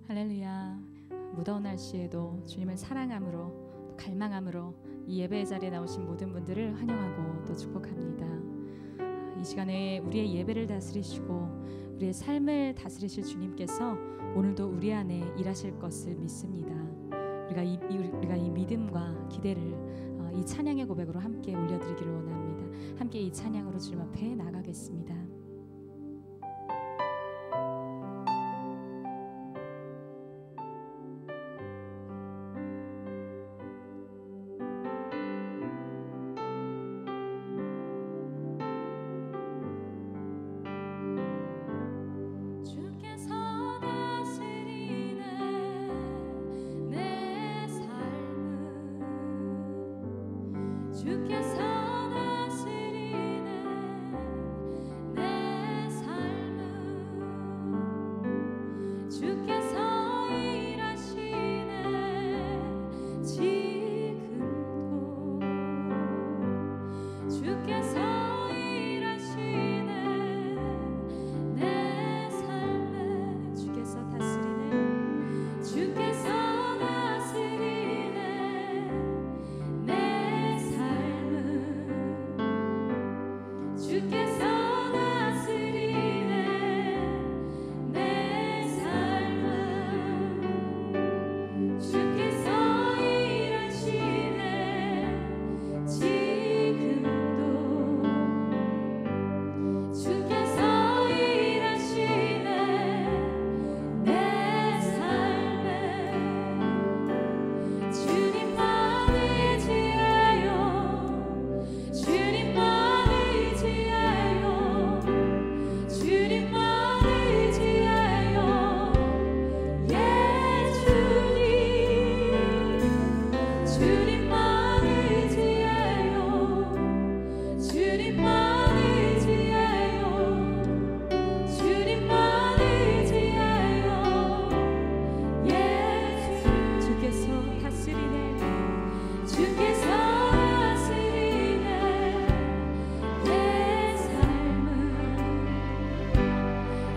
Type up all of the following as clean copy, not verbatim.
할렐루야. 무더운 날씨에도 주님을 사랑함으로 또 갈망함으로 이 예배의 자리에 나오신 모든 분들을 환영하고 또 축복합니다. 이 시간에 우리의 예배를 다스리시고 우리의 삶을 다스리실 주님께서 오늘도 우리 안에 일하실 것을 믿습니다. 우리가 이 믿음과 기대를 이 찬양의 고백으로 함께 올려드리기를 원합니다. 함께 이 찬양으로 주님 앞에 나가겠습니다. 주께서 다스리네 내 삶을 주께서 일하시네 지금도 주께서 일하시네 내 삶을 주께서 다스리네 주께서 주께서 다스리네 내 삶을 주께서 일하시네 지금도 주께서 일하시네 내 삶에 주님만 의지하여 주님만 의지하여 주님만 의지하여 예 주님만 의지하여 주님만 의지하여 주님만 의지하여 예 주께서 다스리네 주께서 다스리네 내 삶을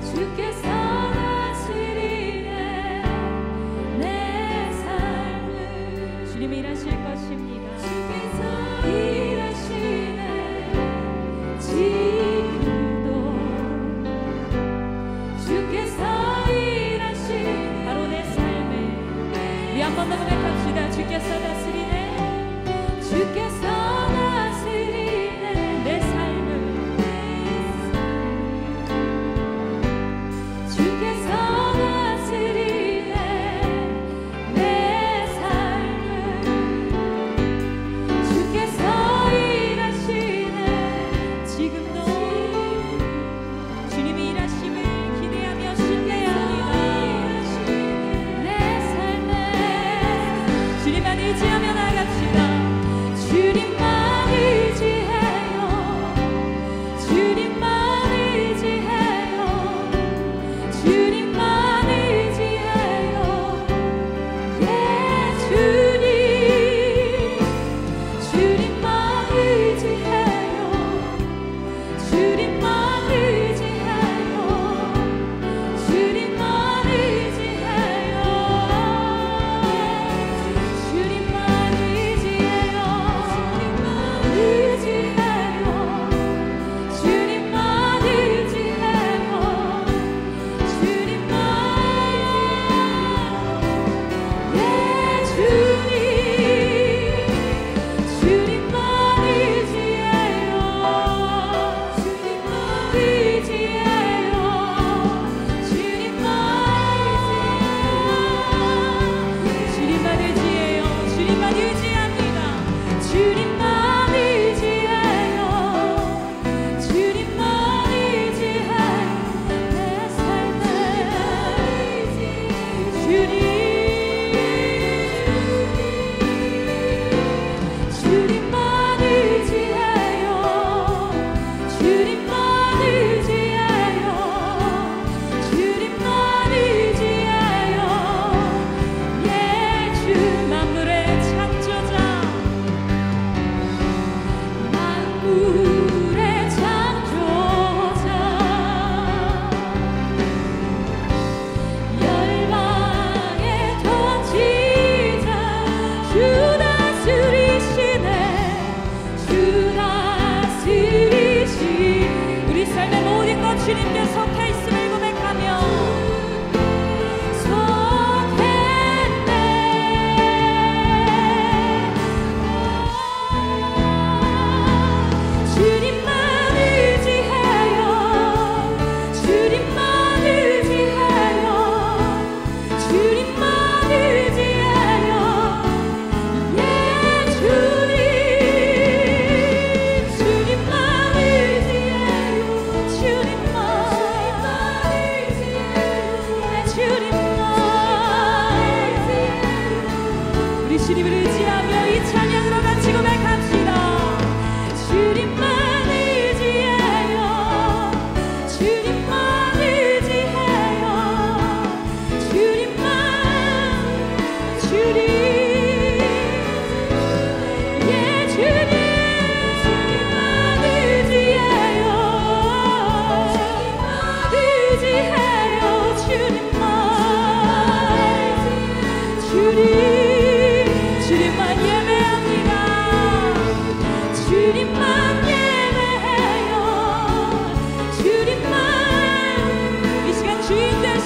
주께서 다스리네 내 삶을 주님이 일하실 것입니다. 주께서 일하시네 지금도 주께서 일하시네 바로 내 삶에 우리 한 번 더 고백합시다. 주께서 다스리네 주께서 다스리네 내 삶을 주께서 다스리네 내 삶을 주께서 일하시네 지금도 주님이 일하심을 기대하며 신뢰합니다. 내 삶에 주님만 의지하며 나갑시다. 주님만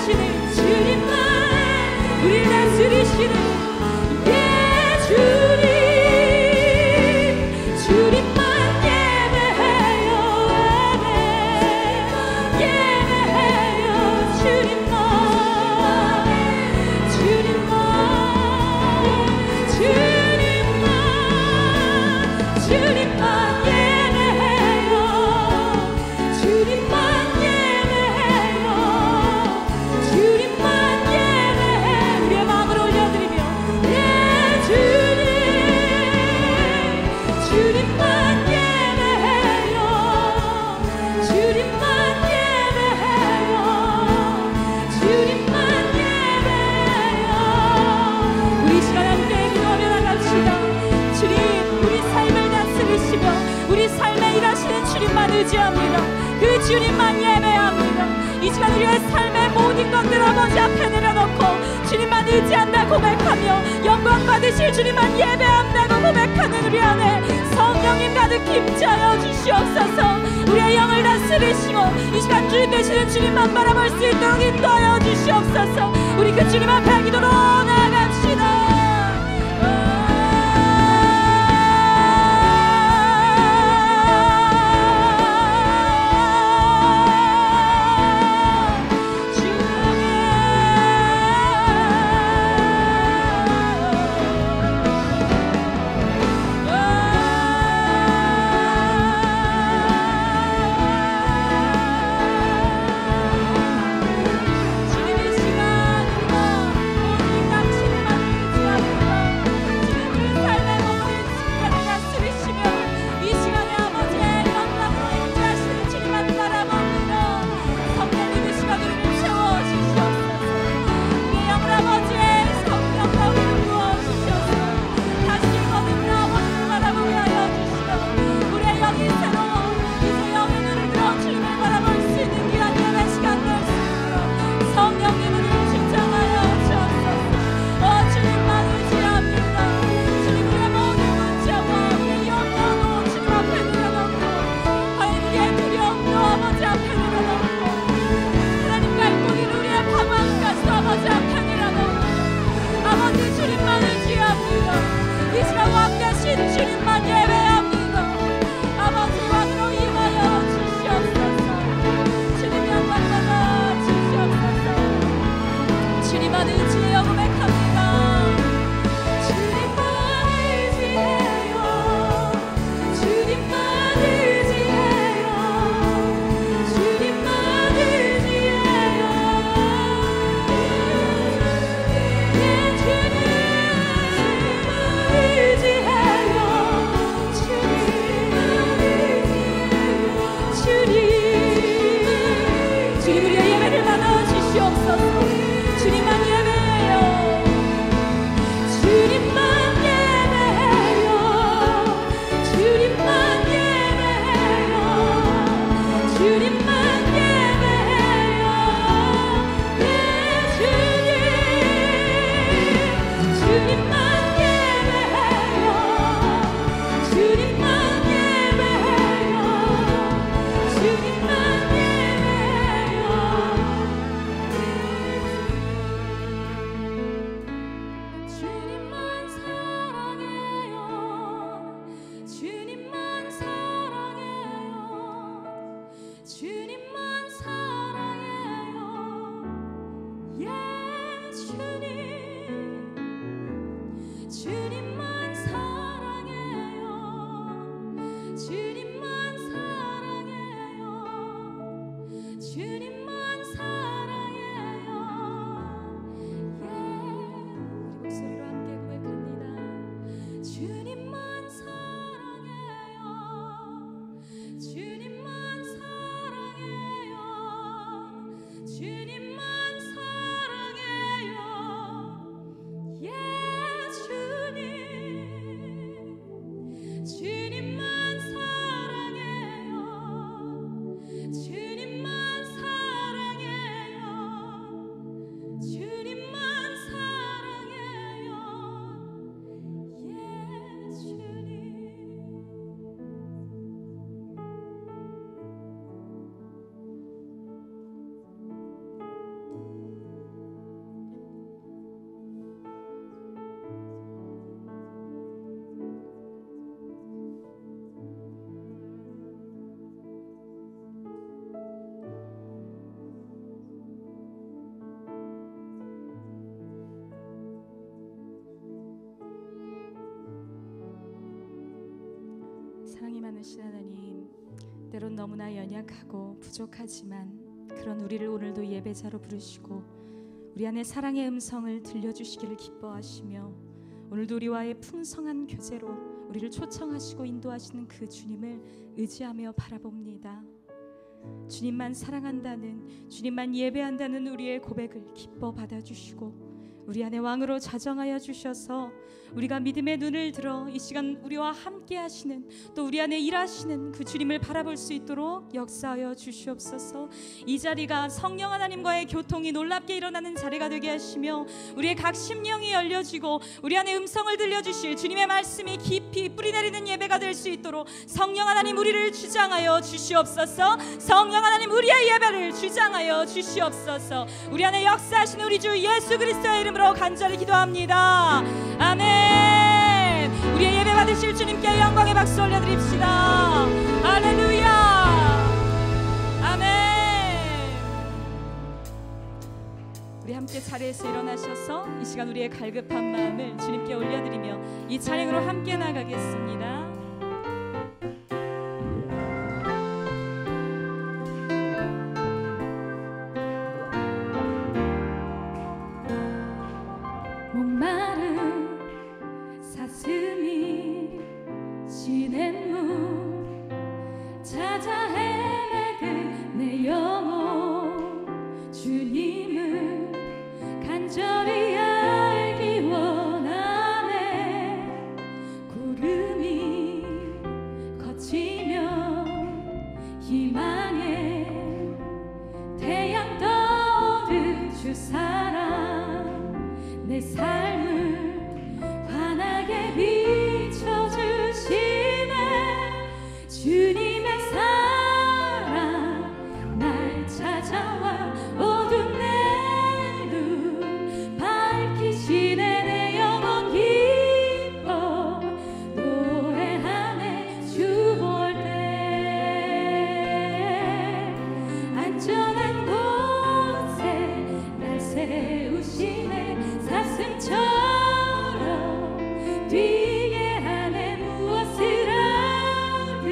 다스리시는 주님만 우리 다스리시는 주님만 예배해요 예배해요 주님만 의지합니다. 그 주님만 예배합니다. 이 시간 우리의 삶의 모든 것들 아버지 앞에 내려놓고 주님만 의지한다 고백하며 영광 받으실 주님만 예배한다고 고백하는 우리 안에 성령님 가득 힘차여 주시옵소서. 우리의 영을 다스리시고 이 시간 주님 되시는 주님만 바라볼 수 있도록 인도하여 주시옵소서. 우리 그 주님 앞에 기도로 나아갑시다. 주님의 시간 모든 당신을 사랑이 많으신 하나님, 때론 너무나 연약하고 부족하지만 그런 우리를 오늘도 예배자로 부르시고 우리 안에 사랑의 음성을 들려주시기를 기뻐하시며 오늘도 우리와의 풍성한 교제로 우리를 초청하시고 인도하시는 그 주님을 의지하며 바라봅니다. 주님만 사랑한다는, 주님만 예배한다는 우리의 고백을 기뻐 받아주시고 우리 안에 왕으로 자정하여 주셔서 우리가 믿음의 눈을 들어 이 시간 우리와 함께 하시는, 또 우리 안에 일하시는 그 주님을 바라볼 수 있도록 역사하여 주시옵소서. 이 자리가 성령 하나님과의 교통이 놀랍게 일어나는 자리가 되게 하시며 우리의 각 심령이 열려지고 우리 안에 음성을 들려주실 주님의 말씀이 깊이 뿌리내리는 예배가 될 수 있도록 성령 하나님 우리를 주장하여 주시옵소서. 성령 하나님 우리의 예배를 주장하여 주시옵소서. 우리 안에 역사하시는 우리 주 예수 그리스도의 이름으로 간절히 기도합니다. 아멘. 우리의 예배 받으실 주님께 영광의 박수 올려드립시다. 할렐루야. 아멘. 우리 함께 자리에서 일어나셔서 이 시간 우리의 갈급한 마음을 주님께 올려드리며 이 찬양으로 함께 나가겠습니다. 목마른 사슴이 시냇물 찾아 헤매는 내 영혼, 주님을 간절히 알기 원하네. 구름이 거치며 희망의 태양 떠오르 주 사랑, 내 삶을 환하게 비춰주시네. 주님의 사랑 날 찾아와 어두운 내 눈 밝히시네. 내 영혼 기뻐 노래하네. 주 볼 때 안전한 곳에 날 세우시네. 사슴처럼 뛰게 하네. 무엇을 하든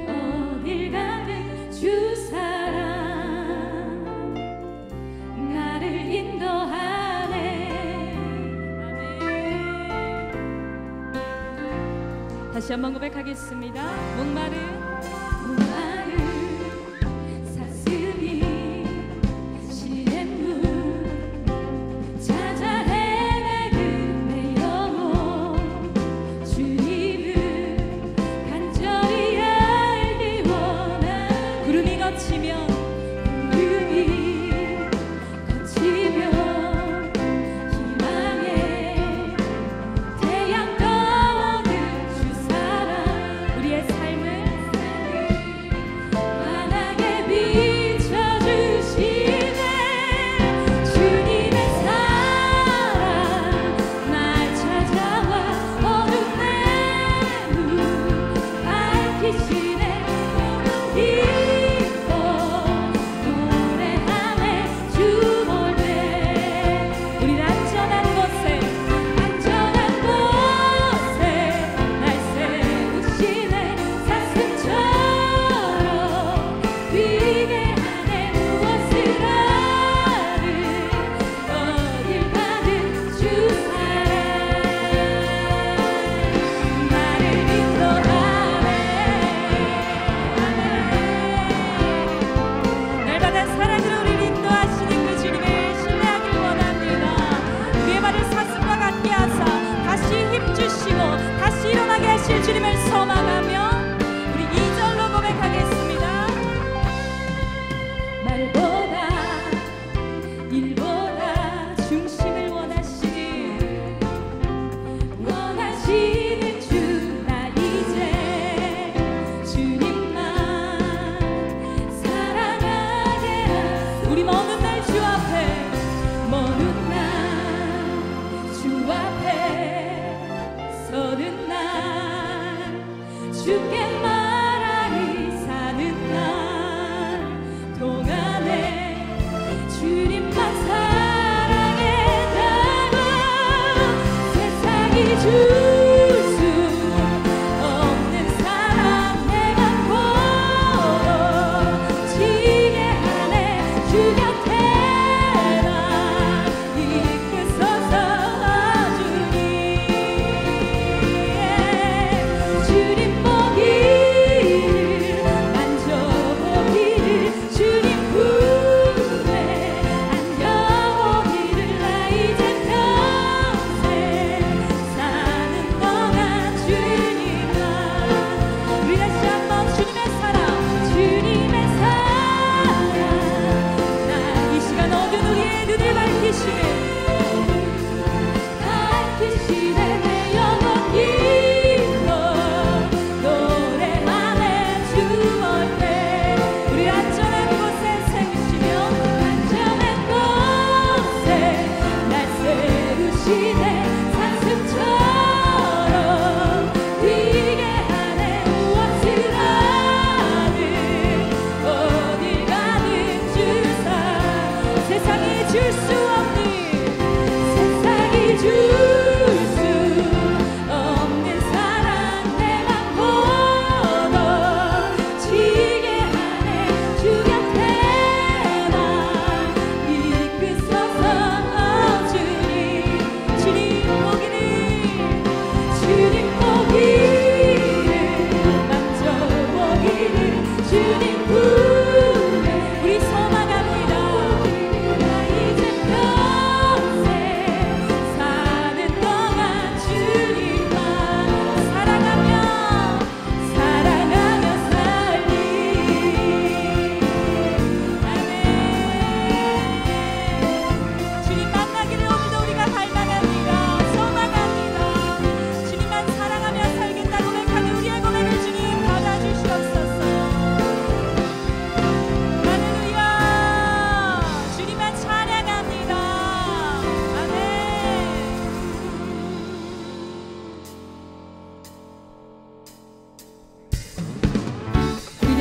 어딜 가든 주 사랑 나를 인도하네. 아멘. 다시 한번 고백하겠습니다. 목마른 사슴이 시냇물 찾아 헤매는 내 영혼, 주님을 간절히 알기 원하네. 구름이 거치면 희망의 태양 떠오르 주 사랑, 우리의 삶을 환하게 비춰주시네. 주님의 사랑 날 찾아와 어두운 내 눈 밝히시네. 기뻐 노래하네. 주 볼 때 우리를 안전한 곳에 날 세우시네. 사슴처럼 뛰게 하네. 무엇을 하든 어딜 가든 주 사랑 나를 인도하네. 날마다 사랑으로 우리를 인도하시는 그 주님을 신뢰하길 원합니다. 우리의 발을 사슴과 같게 하사 다시 힘주시고 다시 일어나게 하실 주님을 소망하며 우리 2절로 고백하겠습니다. 말보다 일보다 중심을 원하시는 주, 나 이제 주님만 사랑하게 하소서. 우리 먼 날 주 앞에 먼 날 주 앞에 서는 날, 주께 말하리 사는 날 동안에 주님만 사랑해달라. 세상이 줄 수 없는 사랑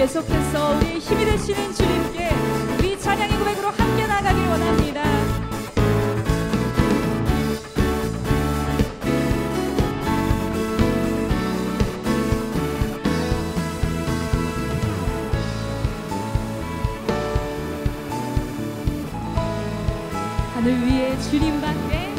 계속해서 우리의 힘이 되시는 주님께 우리 찬양의 고백으로 함께 나가길 원합니다. 하늘 위에 주님밖에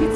그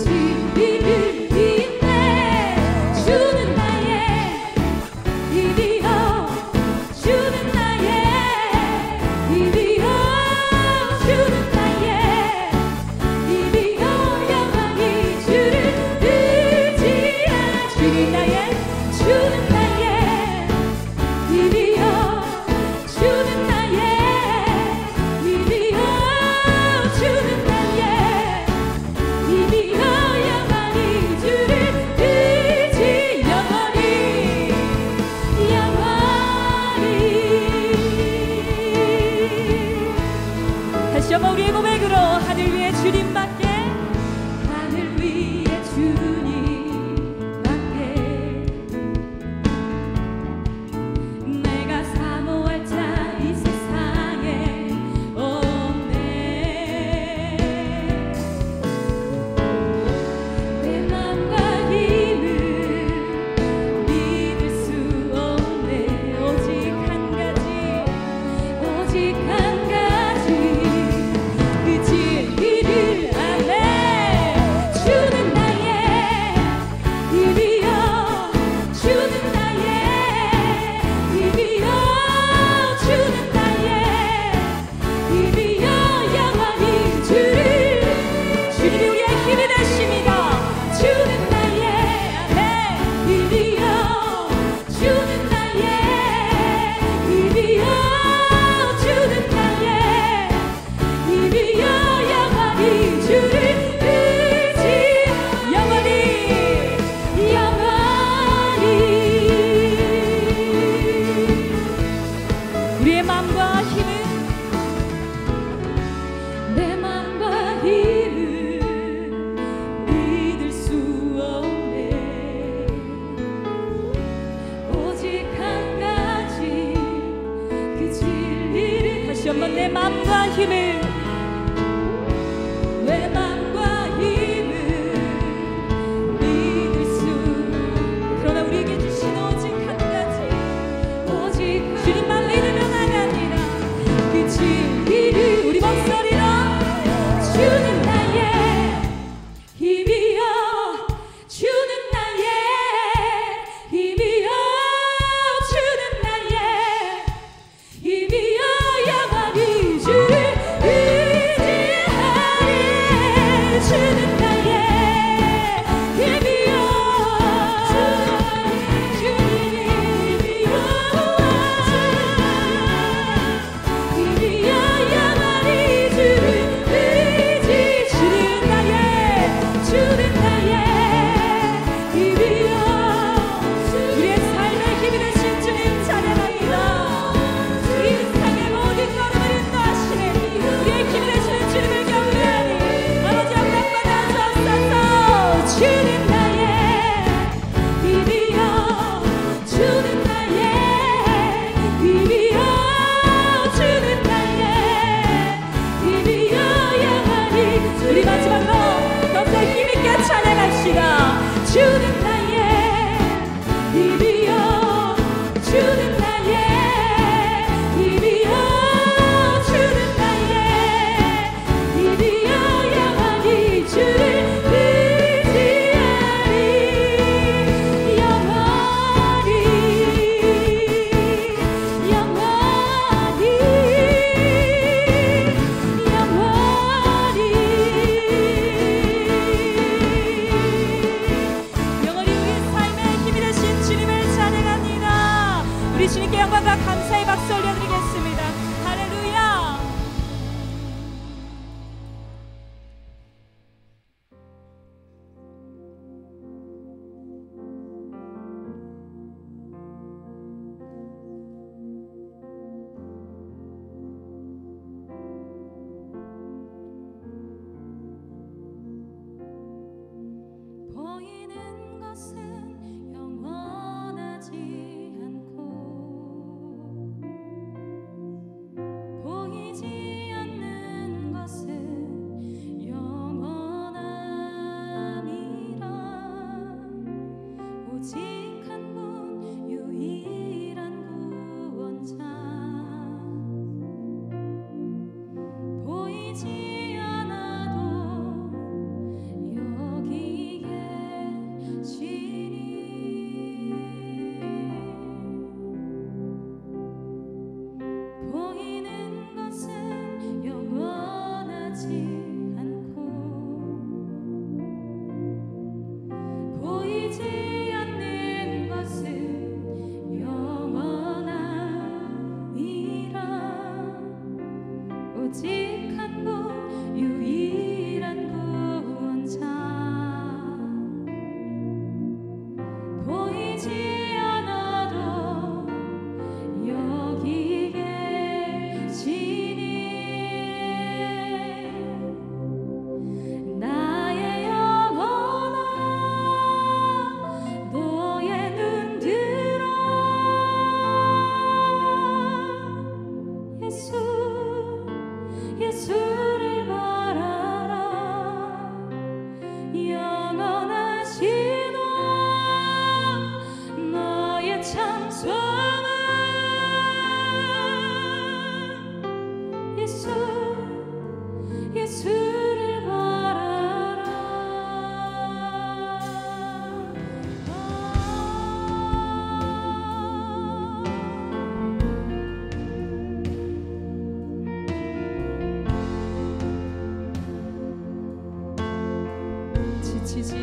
지치지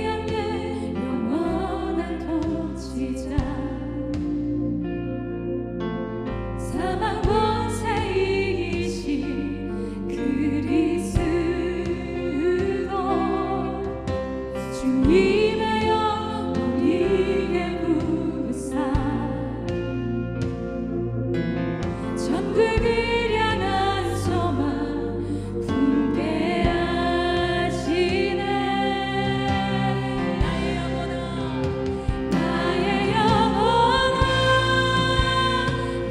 않는 영원한 통치자 사망 권세 이기신 그리스도 주님의 영 우리에게 부으사 천국을 향한 소망 품게 하시네. 나의 영혼아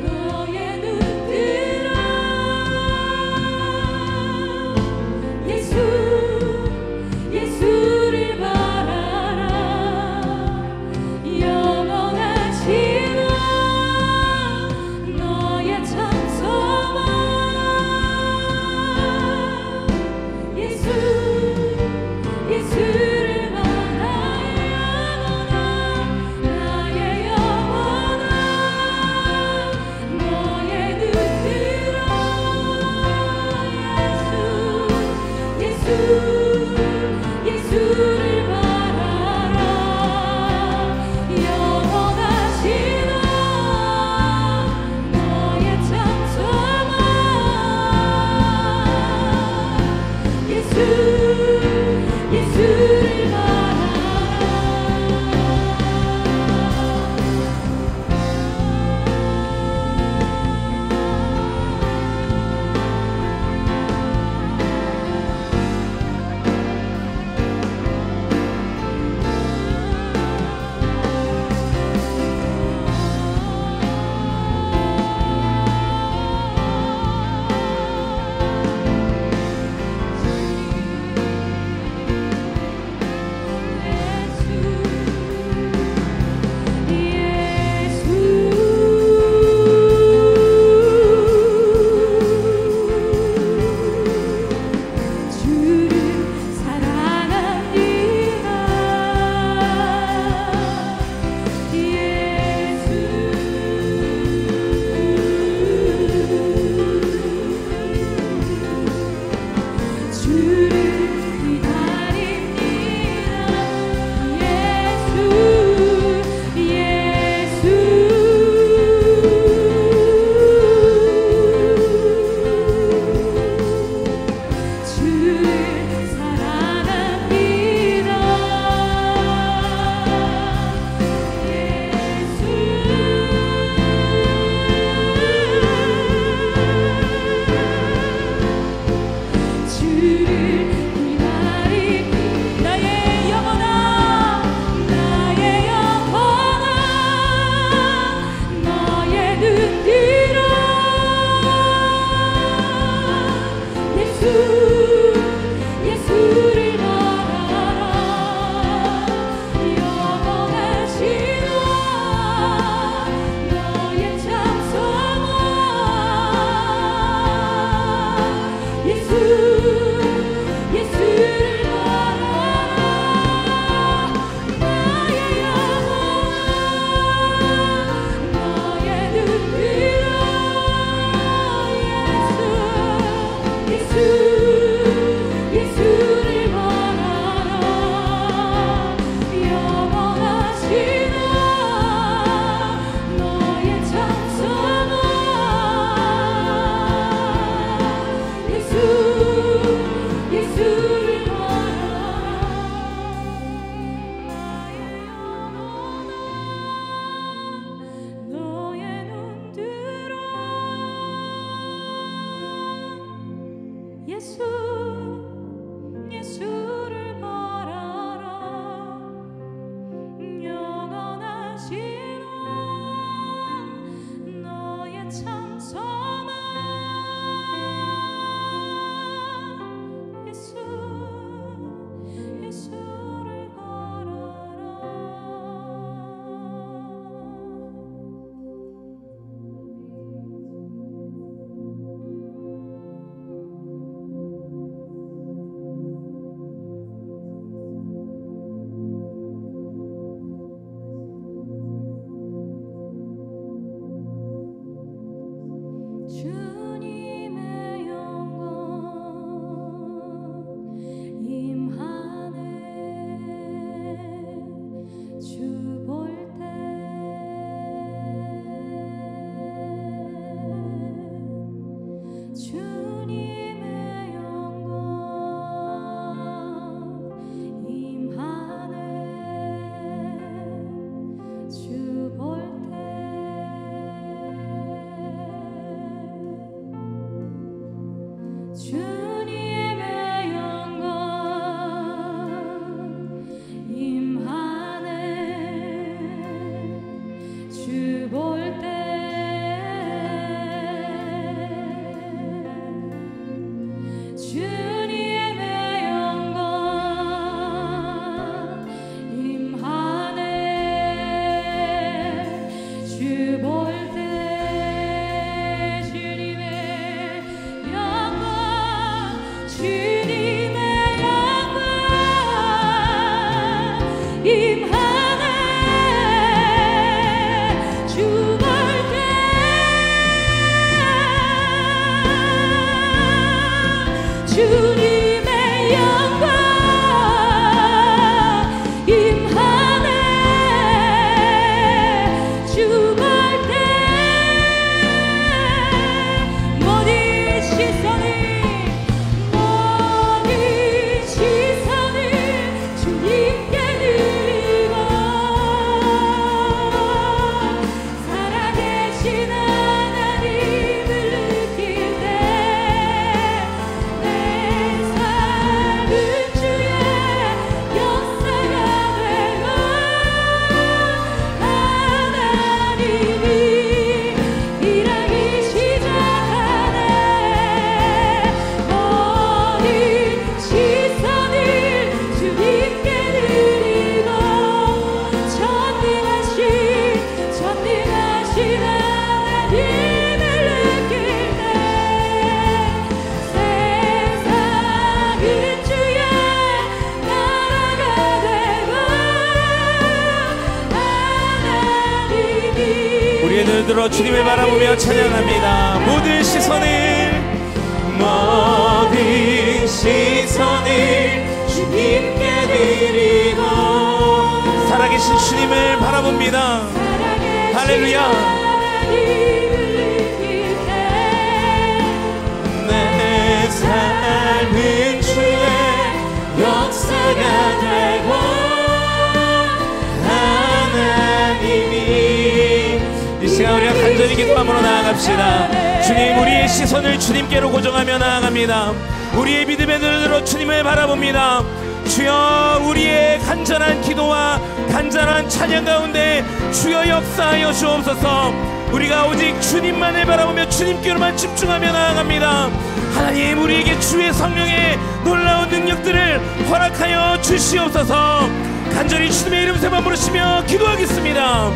너의 눈 들어 예수를 바라라. 영원하신 너의 참 소망 예수를 바라라. 나의 영혼아 너의 눈 들어 예수를 바라라. 영원하신 너의 참 소망 예수를 주님의 영광 임하네. 주 볼 때 주님의 영광 임하네. 주 볼 때 주님의 영광 주님의 영광 임하네. 주 볼 때 주님의 영광 임하네. 주 볼 때 모든 시선을 주님께 드리고 살아계신 하나님을 느낄 때 내 삶은 주의 역사가 되고 하나님이 일하기 시작하네. 모든 시선을 주님께 드리고 전능하신 하나님을 느낄 때 세상은 주의 나라가 되고 하나님이 우리의 눈을 들어 주님을 바라보며 찬양합니다. 모든 시선을 주님께 드리고 살아계신 주님을 바라봅니다. 할렐루야. 내 삶은 주의 역사가 되고 하나님이 이 시간 우리가 간절히 기도함으로 나아갑시다. 주님, 우리의 시선을 주님께로 고정하며 나아갑니다. 우리의 믿음의 눈을 들어 주님을 바라봅니다. 주여, 우리의 간절한 기도와 간절한 찬양 가운데 주여 역사하여 주옵소서. 우리가 오직 주님만을 바라보며 주님께로만 집중하며 나아갑니다. 하나님, 우리에게 주의 성령의 놀라운 능력들을 허락하여 주시옵소서. 간절히 주님의 이름 세번 부르시며 기도하겠습니다.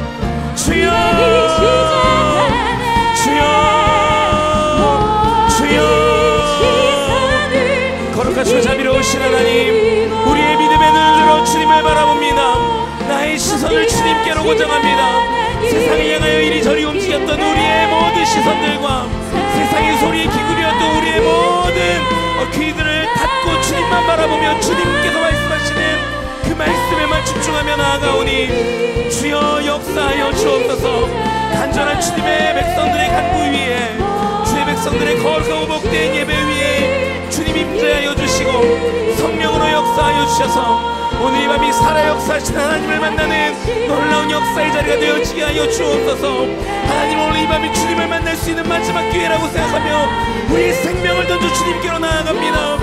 주여, 주여, 주여. 거룩하시고 자비로우신 하나님, 우리의 믿음의 눈을 들어 주님을 바라봅니다. 나의 시선을 주님께로 고정합니다. 세상을 향하여 이리저리 움직였던 우리의 모든 시선들과 세상의 소리에 기울였던 우리의 모든 귀들을 닫고 주님만 바라보며 주님께서 말씀하시는 그 말씀에만 집중하며 나아가오니 주여 역사하여 주옵소서. 간절한 주님의 백성들의 간구 위에, 주의 백성들의 거룩하고 복된 예배 위에 주님 임재하여 주시고 성령으로 역사하여 주셔서 오늘 이 밤이 살아 역사하신 하나님을 만나는 놀라운 역사의 자리가 되어지게 하여 주옵소서. 하나님, 오늘 이 밤이 주님을 만날 수 있는 마지막 기회라고 생각하며 우리의 생명을 던져 주님께로 나아갑니다.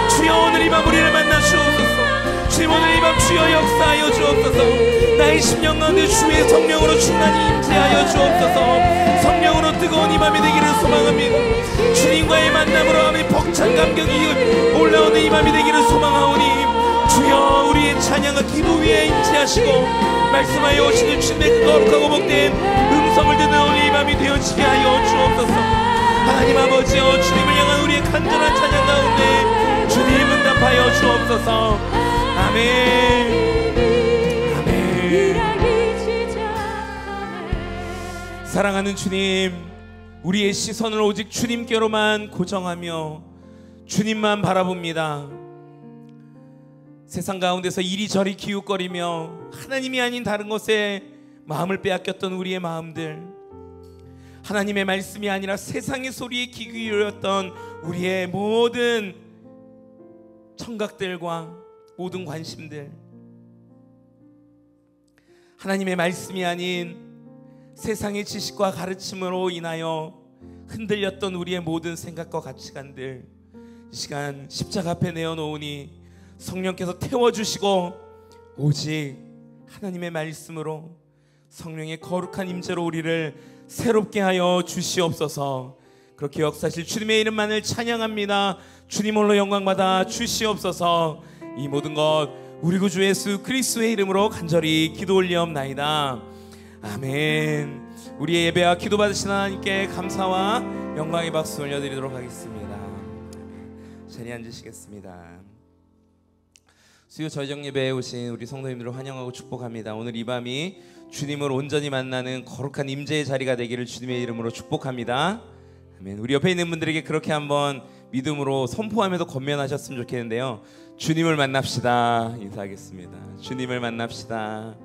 주여, 오늘 이 밤 우리를 만나 주옵소서. 주님, 오늘 이 밤 주여 역사하여 주옵소서. 나의 심령 가운데 주의 성령으로 충만히 임재하여 주옵소서. 성령으로 뜨거운 이 밤이 되기를 소망합니다. 주님과의 만남으로 하나님 벅찬 감격이 올라오는 이 밤이 되기를 소망하오니 주여, 우리의 찬양과 기도 위에 임재하시고 말씀하여 오시는 주님의 그 거룩하고 복된 음성을 듣는 오늘 이 밤이 되어지게 하여 주옵소서. 하나님 아버지여, 주님을 향한 우리의 간절한 찬양 가운데 주님 응답하여 주옵소서. 아멘, 아멘. 사랑하는 주님, 우리의 시선을 오직 주님께로만 고정하며 주님만 바라봅니다. 세상 가운데서 이리저리 기웃거리며 하나님이 아닌 다른 것에 마음을 빼앗겼던 우리의 마음들, 하나님의 말씀이 아니라 세상의 소리에 귀 기울였던 우리의 모든 청각들과 모든 관심들, 하나님의 말씀이 아닌 세상의 지식과 가르침으로 인하여 흔들렸던 우리의 모든 생각과 가치관들, 이 시간 십자가 앞에 내어놓으니 성령께서 태워주시고 오직 하나님의 말씀으로 성령의 거룩한 임재로 우리를 새롭게 하여 주시옵소서. 그렇게 역사하실 주님의 이름만을 찬양합니다. 주님 홀로 영광받아 주시옵소서. 이 모든 것 우리 구주 예수 그리스도의 이름으로 간절히 기도 올리옵나이다. 아멘. 우리의 예배와 기도 받으신 하나님께 감사와 영광의 박수 올려드리도록 하겠습니다. 자리에 앉으시겠습니다. 수요 저희정 예배에 오신 우리 성도님들을 환영하고 축복합니다. 오늘 이 밤이 주님을 온전히 만나는 거룩한 임재의 자리가 되기를 주님의 이름으로 축복합니다. 아멘. 우리 옆에 있는 분들에게 그렇게 한번 믿음으로 선포하면서 권면하셨으면 좋겠는데요. 주님을 만납시다. 인사하겠습니다. 주님을 만납시다.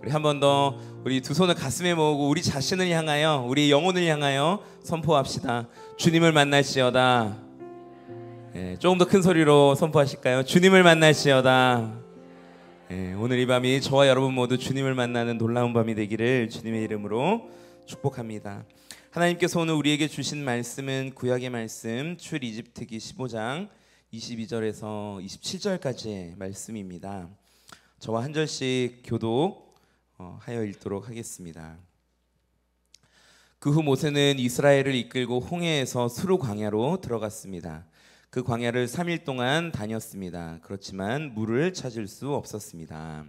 우리 한 번 더 우리 두 손을 가슴에 모으고 우리 자신을 향하여, 우리 영혼을 향하여 선포합시다. 주님을 만날지어다. 예, 조금 더 큰 소리로 선포하실까요? 주님을 만날지어다. 예, 오늘 이 밤이 저와 여러분 모두 주님을 만나는 놀라운 밤이 되기를 주님의 이름으로 축복합니다. 하나님께서 오늘 우리에게 주신 말씀은 구약의 말씀 출애굽기 15장 22절에서 27절까지의 말씀입니다. 저와 한 절씩 교독하여 읽도록 하겠습니다. 그 후 모세는 이스라엘을 이끌고 홍해에서 수르 광야로 들어갔습니다. 그 광야를 3일 동안 다녔습니다. 그렇지만 물을 찾을 수 없었습니다.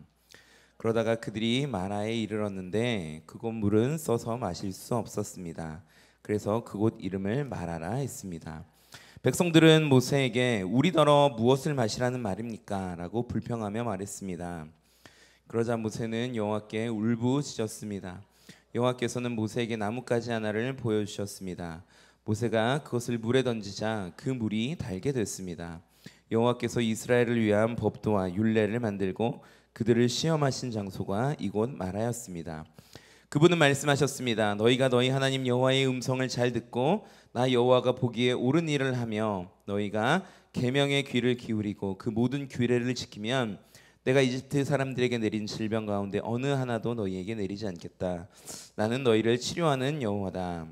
그러다가 그들이 마라에 이르렀는데 그곳 물은 써서 마실 수 없었습니다. 그래서 그곳 이름을 마라라 했습니다. 백성들은 모세에게 우리더러 무엇을 마시라는 말입니까? 라고 불평하며 말했습니다. 그러자 모세는 여호와께 울부짖었습니다. 여호와께서는 모세에게 나뭇가지 하나를 보여주셨습니다. 모세가 그것을 물에 던지자 그 물이 달게 됐습니다. 여호와께서 이스라엘을 위한 법도와 율례를 만들고 그들을 시험하신 장소가 이곳 마라였습니다. 그분은 말씀하셨습니다. 너희가 너희 하나님 여호와의 음성을 잘 듣고 나 여호와가 보기에 옳은 일을 하며 너희가 계명의 귀를 기울이고 그 모든 규례를 지키면 내가 이집트 사람들에게 내린 질병 가운데 어느 하나도 너희에게 내리지 않겠다. 나는 너희를 치료하는 여호와다.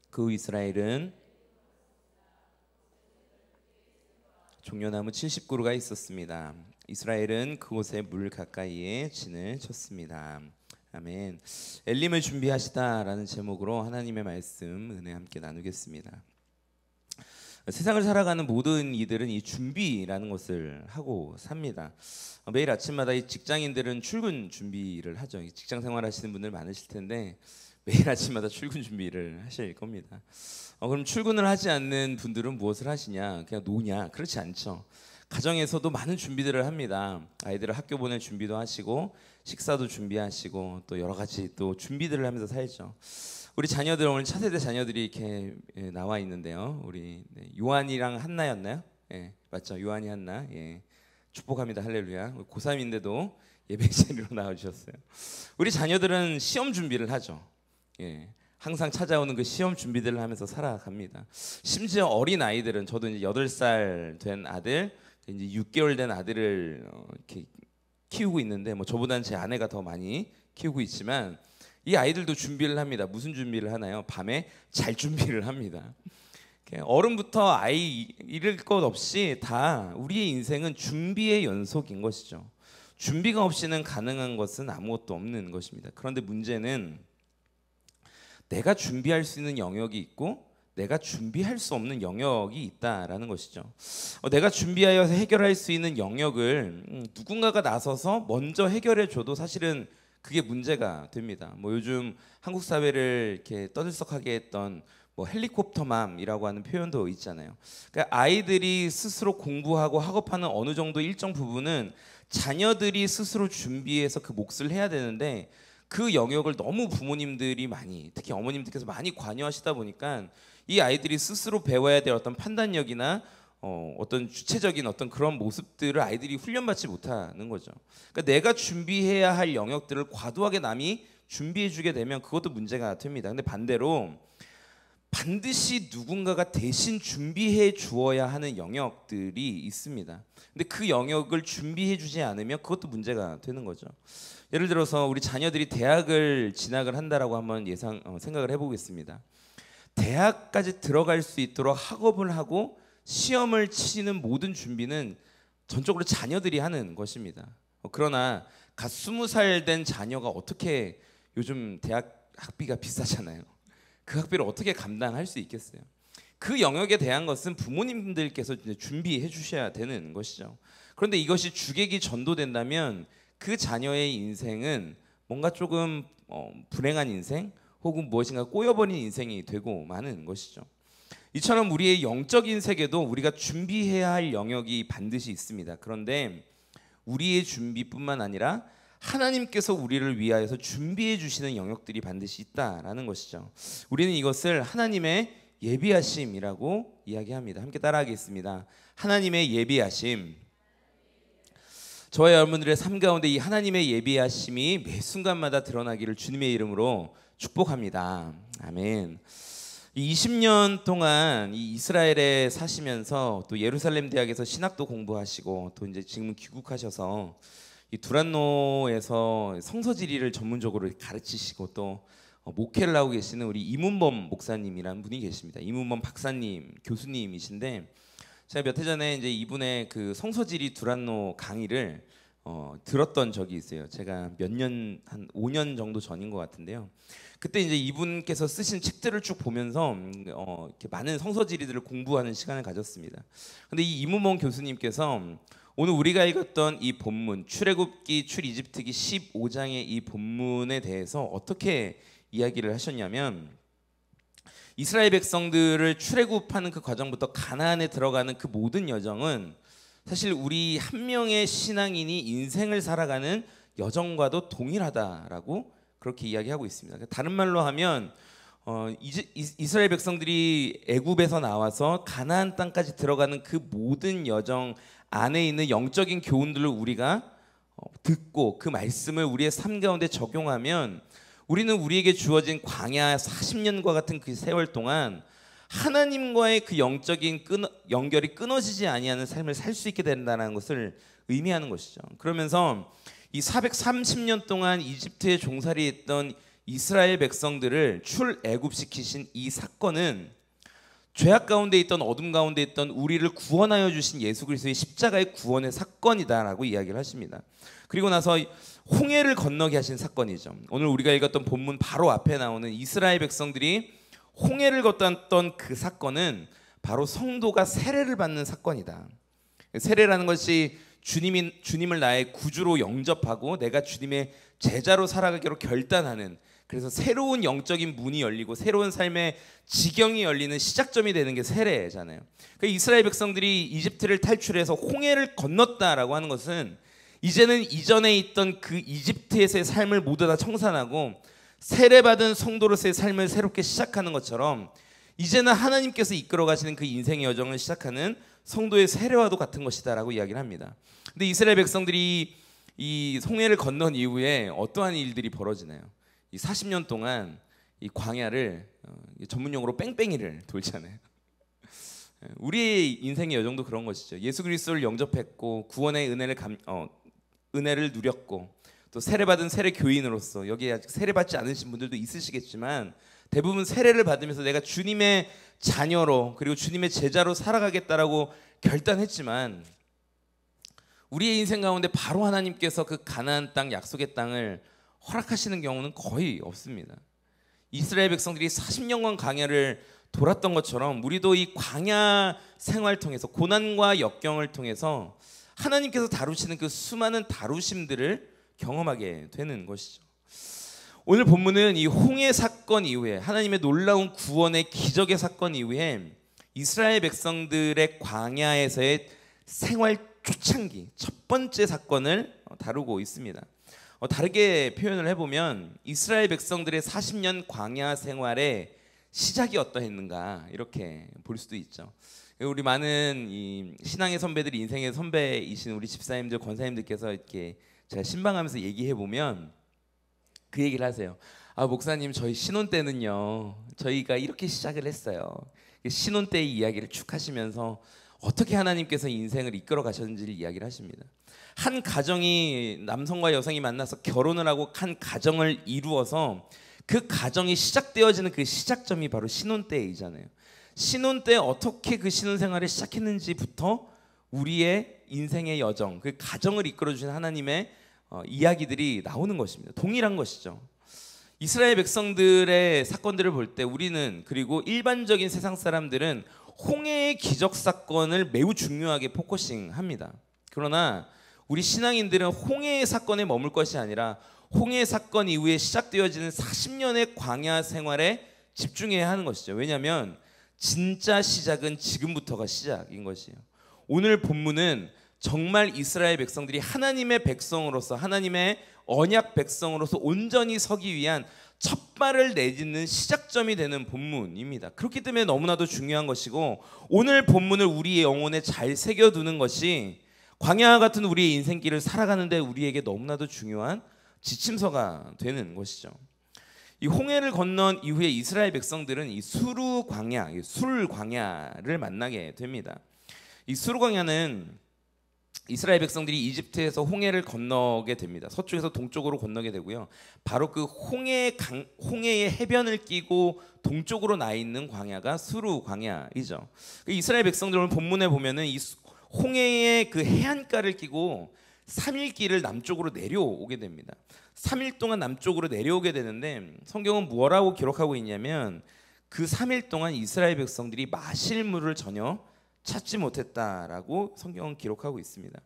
그 후 이스라엘은 종려나무 70그루가 있었습니다. 이스라엘은 그곳에 물 가까이에 진을 쳤습니다. 아멘. 엘림을 준비하시다라는 제목으로 하나님의 말씀 은혜 함께 나누겠습니다. 세상을 살아가는 모든 이들은 이 준비라는 것을 하고 삽니다. 매일 아침마다 이 직장인들은 출근 준비를 하죠. 직장 생활 하시는 분들 많으실 텐데 매일 아침마다 출근 준비를 하실 겁니다. 그럼 출근을 하지 않는 분들은 무엇을 하시냐? 그냥 노냐? 그렇지 않죠. 가정에서도 많은 준비들을 합니다. 아이들을 학교 보낼 준비도 하시고 식사도 준비하시고 또 여러 가지 또 준비들을 하면서 살죠. 우리 자녀들, 오늘 차세대 자녀들이 이렇게 나와 있는데요. 우리 요한이랑 한나였나요? 예, 맞죠. 요한이 한나. 예, 축복합니다. 할렐루야. 고3인데도 예배 자리로 나와주셨어요. 우리 자녀들은 시험 준비를 하죠. 예, 항상 찾아오는 그 시험 준비들을 하면서 살아갑니다. 심지어 어린 아이들은, 저도 이제 8살 된 아들, 이제 6개월 된 아들을 이렇게 키우고 있는데 뭐 저보다는 제 아내가 더 많이 키우고 있지만 이 아이들도 준비를 합니다. 무슨 준비를 하나요? 밤에 잘 준비를 합니다. 어른부터 아이 이를 것 없이 다 우리의 인생은 준비의 연속인 것이죠. 준비가 없이는 가능한 것은 아무것도 없는 것입니다. 그런데 문제는 내가 준비할 수 있는 영역이 있고 내가 준비할 수 없는 영역이 있다라는 것이죠. 내가 준비하여서 해결할 수 있는 영역을 누군가가 나서서 먼저 해결해 줘도 사실은 그게 문제가 됩니다. 뭐 요즘 한국 사회를 이렇게 떠들썩하게 했던 뭐 헬리콥터맘이라고 하는 표현도 있잖아요. 그러니까 아이들이 스스로 공부하고 학업하는 어느 정도 일정 부분은 자녀들이 스스로 준비해서 그 몫을 해야 되는데 그 영역을 너무 부모님들이 많이, 특히 어머님들께서 많이 관여하시다 보니까 이 아이들이 스스로 배워야 될 어떤 판단력이나 어떤 주체적인 어떤 그런 모습들을 아이들이 훈련받지 못하는 거죠. 그러니까 내가 준비해야 할 영역들을 과도하게 남이 준비해주게 되면 그것도 문제가 됩니다. 근데 반대로 반드시 누군가가 대신 준비해 주어야 하는 영역들이 있습니다. 근데 그 영역을 준비해 주지 않으면 그것도 문제가 되는 거죠. 예를 들어서 우리 자녀들이 대학을 진학을 한다라고 한번 생각을 해보겠습니다. 대학까지 들어갈 수 있도록 학업을 하고 시험을 치는 모든 준비는 전적으로 자녀들이 하는 것입니다. 그러나 갓 20살 된 자녀가 어떻게, 요즘 대학 학비가 비싸잖아요. 그 학비를 어떻게 감당할 수 있겠어요? 그 영역에 대한 것은 부모님들께서 이제 준비해 주셔야 되는 것이죠. 그런데 이것이 주객이 전도된다면 그 자녀의 인생은 뭔가 조금 불행한 인생 혹은 무엇인가 꼬여버린 인생이 되고 마는 것이죠. 이처럼 우리의 영적인 세계도 우리가 준비해야 할 영역이 반드시 있습니다. 그런데 우리의 준비뿐만 아니라 하나님께서 우리를 위하여서 준비해 주시는 영역들이 반드시 있다라는 것이죠. 우리는 이것을 하나님의 예비하심이라고 이야기합니다. 함께 따라하겠습니다. 하나님의 예비하심. 저와 여러분들의 삶 가운데 이 하나님의 예비하심이 매 순간마다 드러나기를 주님의 이름으로 축복합니다. 아멘. 20년 동안 이 이스라엘에 사시면서 또 예루살렘 대학에서 신학도 공부하시고 또 이제 지금 귀국하셔서 이 두란노에서 성서지리를 전문적으로 가르치시고 또 목회를 하고 계시는 우리 이문범 목사님이라는 분이 계십니다. 이문범 박사님, 교수님이신데 제가 몇 해 전에 이제 이분의 그 성서지리 두란노 강의를 들었던 적이 있어요. 제가 몇 년, 한 5년 정도 전인 것 같은데요. 그때 이제 이분께서 쓰신 책들을 쭉 보면서 이렇게 많은 성서지리들을 공부하는 시간을 가졌습니다. 근데 이 이문범 교수님께서 오늘 우리가 읽었던 이 본문 출애굽기 출이집트기 15장의 이 본문에 대해서 어떻게 이야기를 하셨냐면, 이스라엘 백성들을 출애굽하는 그 과정부터 가나안에 들어가는 그 모든 여정은 사실 우리 한 명의 신앙인이 인생을 살아가는 여정과도 동일하다라고 그렇게 이야기하고 있습니다. 다른 말로 하면 이스라엘 백성들이 애굽에서 나와서 가나안 땅까지 들어가는 그 모든 여정 안에 있는 영적인 교훈들을 우리가 듣고 그 말씀을 우리의 삶 가운데 적용하면 우리는 우리에게 주어진 광야 40년과 같은 그 세월 동안 하나님과의 그 영적인 연결이 끊어지지 아니하는 삶을 살 수 있게 된다는 것을 의미하는 것이죠. 그러면서 이 430년 동안 이집트에 종살이했던 이스라엘 백성들을 출애굽시키신 이 사건은 죄악 가운데 있던 어둠 가운데 있던 우리를 구원하여 주신 예수 그리스도의 십자가의 구원의 사건이다라고 이야기를 하십니다. 그리고 나서 홍해를 건너게 하신 사건이죠. 오늘 우리가 읽었던 본문 바로 앞에 나오는 이스라엘 백성들이 홍해를 건넜던 그 사건은 바로 성도가 세례를 받는 사건이다. 세례라는 것이 주님을 나의 구주로 영접하고 내가 주님의 제자로 살아가기로 결단하는, 그래서 새로운 영적인 문이 열리고 새로운 삶의 지경이 열리는 시작점이 되는 게 세례잖아요. 그러니까 이스라엘 백성들이 이집트를 탈출해서 홍해를 건넜다라고 하는 것은 이제는 이전에 있던 그 이집트에서의 삶을 모두 다 청산하고 세례받은 성도로서의 삶을 새롭게 시작하는 것처럼 이제는 하나님께서 이끌어 가시는 그 인생의 여정을 시작하는 성도의 세례와도 같은 것이다라고 이야기를 합니다. 근데 이스라엘 백성들이 이 홍해를 건넌 이후에 어떠한 일들이 벌어지나요? 이 40년 동안 이 광야를 전문용어로 뺑뺑이를 돌잖아요. 우리의 인생의 여정도 그런 것이죠. 예수 그리스도를 영접했고 구원의 은혜를 누렸고 또 세례받은 세례 교인으로서, 여기에 아직 세례받지 않으신 분들도 있으시겠지만 대부분 세례를 받으면서 내가 주님의 자녀로 그리고 주님의 제자로 살아가겠다라고 결단했지만 우리의 인생 가운데 바로 하나님께서 그 가나안 땅, 약속의 땅을 허락하시는 경우는 거의 없습니다. 이스라엘 백성들이 40년간 광야를 돌았던 것처럼 우리도 이 광야 생활 통해서 고난과 역경을 통해서 하나님께서 다루시는 그 수많은 다루심들을 경험하게 되는 것이죠. 오늘 본문은 이 홍해 사건 이후에 하나님의 놀라운 구원의 기적의 사건 이후에 이스라엘 백성들의 광야에서의 생활 초창기 첫 번째 사건을 다루고 있습니다. 다르게 표현을 해보면 이스라엘 백성들의 40년 광야 생활의 시작이 어떠했는가 이렇게 볼 수도 있죠. 우리 많은 이 신앙의 선배들이 인생의 선배이신 우리 집사님들, 권사님들께서 이렇게 제가 신방하면서 얘기해 보면 그 얘기를 하세요. 아, 목사님, 저희 신혼 때는요 저희가 이렇게 시작을 했어요. 신혼 때의 이야기를 쭉 하시면서 어떻게 하나님께서 인생을 이끌어 가셨는지를 이야기를 하십니다. 한 가정이, 남성과 여성이 만나서 결혼을 하고 한 가정을 이루어서 그 가정이 시작되어지는 그 시작점이 바로 신혼 때이잖아요. 신혼 때 어떻게 그 신혼생활을 시작했는지부터 우리의 인생의 여정, 그 가정을 이끌어주신 하나님의 이야기들이 나오는 것입니다. 동일한 것이죠. 이스라엘 백성들의 사건들을 볼 때 우리는, 그리고 일반적인 세상 사람들은 홍해의 기적 사건을 매우 중요하게 포커싱합니다. 그러나 우리 신앙인들은 홍해의 사건에 머물 것이 아니라 홍해 사건 이후에 시작되어지는 40년의 광야 생활에 집중해야 하는 것이죠. 왜냐하면 진짜 시작은 지금부터가 시작인 것이에요. 오늘 본문은 정말 이스라엘 백성들이 하나님의 백성으로서, 하나님의 언약 백성으로서 온전히 서기 위한 첫 발을 내딛는 시작점이 되는 본문입니다. 그렇기 때문에 너무나도 중요한 것이고, 오늘 본문을 우리의 영혼에 잘 새겨두는 것이 광야와 같은 우리의 인생길을 살아가는데 우리에게 너무나도 중요한 지침서가 되는 것이죠. 이 홍해를 건넌 이후에 이스라엘 백성들은 이 수르 광야, 술 광야를 만나게 됩니다. 이 수르 광야는 이스라엘 백성들이 이집트에서 홍해를 건너게 됩니다. 서쪽에서 동쪽으로 건너게 되고요. 바로 그 홍해의 해변을 끼고 동쪽으로 나 있는 광야가 수르 광야이죠. 이스라엘 백성들 오늘 본문에 보면은 이 홍해의 그 해안가를 끼고 3일 길을 남쪽으로 내려오게 됩니다. 3일 동안 남쪽으로 내려오게 되는데 성경은 뭐라고 기록하고 있냐면 그 3일 동안 이스라엘 백성들이 마실 물을 전혀 찾지 못했다라고 성경은 기록하고 있습니다.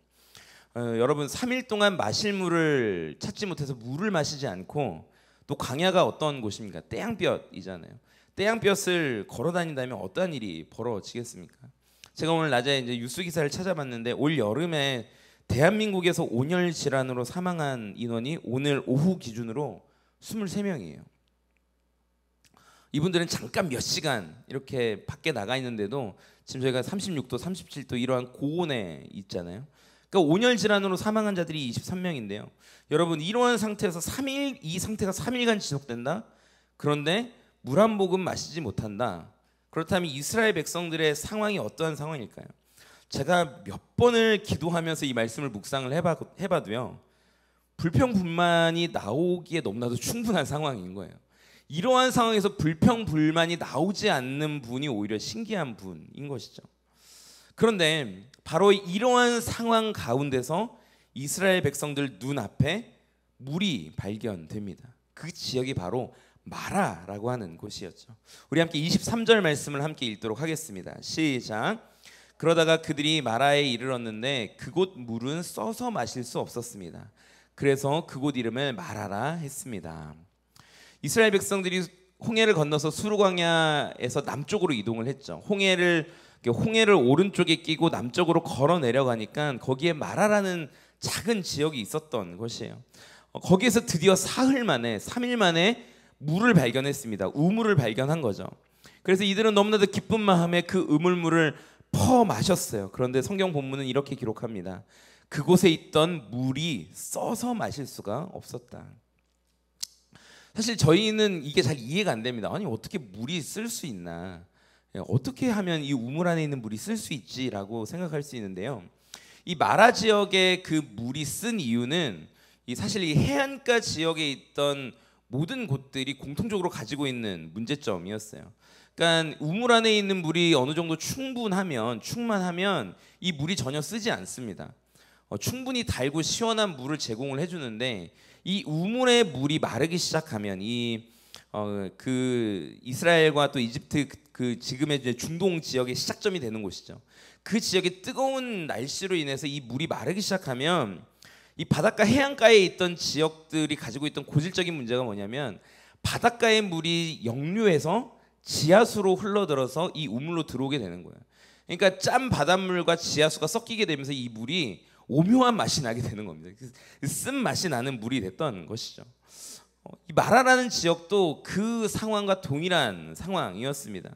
여러분, 3일 동안 마실 물을 찾지 못해서 물을 마시지 않고, 또 광야가 어떤 곳입니까? 떼양볕이잖아요. 떼양볕을 걸어 다닌다면 어떠한 일이 벌어지겠습니까? 제가 오늘 낮에 이제 뉴스 기사를 찾아봤는데 올 여름에 대한민국에서 온열 질환으로 사망한 인원이 오늘 오후 기준으로 23명이에요. 이분들은 잠깐 몇 시간 이렇게 밖에 나가 있는데도 지금 저희가 36도, 37도 이러한 고온에 있잖아요. 그러니까 온열 질환으로 사망한 자들이 23명인데요. 여러분, 이러한 상태에서 3일, 이 상태가 3일간 지속된다? 그런데 물 한 모금 마시지 못한다. 그렇다면 이스라엘 백성들의 상황이 어떠한 상황일까요? 제가 몇 번을 기도하면서 이 말씀을 묵상을 해봐도요, 불평불만이 나오기에 너무나도 충분한 상황인 거예요. 이러한 상황에서 불평불만이 나오지 않는 분이 오히려 신기한 분인 것이죠. 그런데 바로 이러한 상황 가운데서 이스라엘 백성들 눈앞에 물이 발견됩니다. 그 지역이 바로 마라라고 하는 곳이었죠. 우리 함께 23절 말씀을 함께 읽도록 하겠습니다. 시작. 그러다가 그들이 마라에 이르렀는데 그곳 물은 써서 마실 수 없었습니다. 그래서 그곳 이름을 마라라 했습니다. 이스라엘 백성들이 홍해를 건너서 수르 광야에서 남쪽으로 이동을 했죠. 홍해를 오른쪽에 끼고 남쪽으로 걸어 내려가니까 거기에 마라라는 작은 지역이 있었던 것이에요. 거기에서 드디어 사흘 만에, 3일 만에 물을 발견했습니다. 우물을 발견한 거죠. 그래서 이들은 너무나도 기쁜 마음에 그 우물물을 퍼 마셨어요. 그런데 성경 본문은 이렇게 기록합니다. 그곳에 있던 물이 써서 마실 수가 없었다. 사실 저희는 이게 잘 이해가 안 됩니다. 아니, 어떻게 물이 쓸 수 있나? 어떻게 하면 이 우물 안에 있는 물이 쓸 수 있지라고 생각할 수 있는데요. 이 마라 지역의 그 물이 쓴 이유는 사실 이 해안가 지역에 있던 모든 곳들이 공통적으로 가지고 있는 문제점이었어요. 그러니까 우물 안에 있는 물이 어느 정도 충만하면 이 물이 전혀 쓰지 않습니다. 충분히 달고 시원한 물을 제공을 해주는데 이 우물의 물이 마르기 시작하면 그 이스라엘과 또 이집트 그 지금의 이제 중동 지역의 시작점이 되는 곳이죠. 그 지역의 뜨거운 날씨로 인해서 이 물이 마르기 시작하면 이 바닷가 해안가에 있던 지역들이 가지고 있던 고질적인 문제가 뭐냐면 바닷가의 물이 역류해서 지하수로 흘러들어서 이 우물로 들어오게 되는 거예요. 그러니까 짠 바닷물과 지하수가 섞이게 되면서 이 물이 오묘한 맛이 나게 되는 겁니다. 쓴 맛이 나는 물이 됐던 것이죠. 이 마라라는 지역도 그 상황과 동일한 상황이었습니다.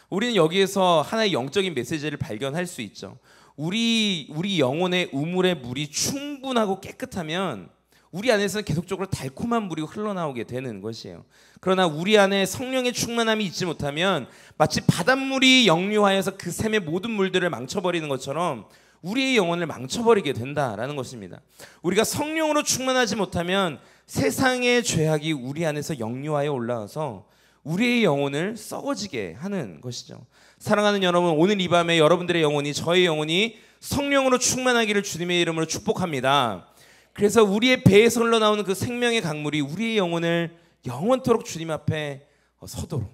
우리는 여기에서 하나의 영적인 메시지를 발견할 수 있죠. 우리 영혼의 우물의 물이 충분하고 깨끗하면 우리 안에서는 계속적으로 달콤한 물이 흘러나오게 되는 것이에요. 그러나 우리 안에 성령의 충만함이 있지 못하면 마치 바닷물이 역류하여서 그 샘의 모든 물들을 망쳐버리는 것처럼 우리의 영혼을 망쳐버리게 된다라는 것입니다. 우리가 성령으로 충만하지 못하면 세상의 죄악이 우리 안에서 역류하여 올라와서 우리의 영혼을 썩어지게 하는 것이죠. 사랑하는 여러분, 오늘 이 밤에 여러분들의 영혼이, 저의 영혼이 성령으로 충만하기를 주님의 이름으로 축복합니다. 그래서 우리의 배에서 흘러나오는 그 생명의 강물이 우리의 영혼을 영원토록 주님 앞에 서도록,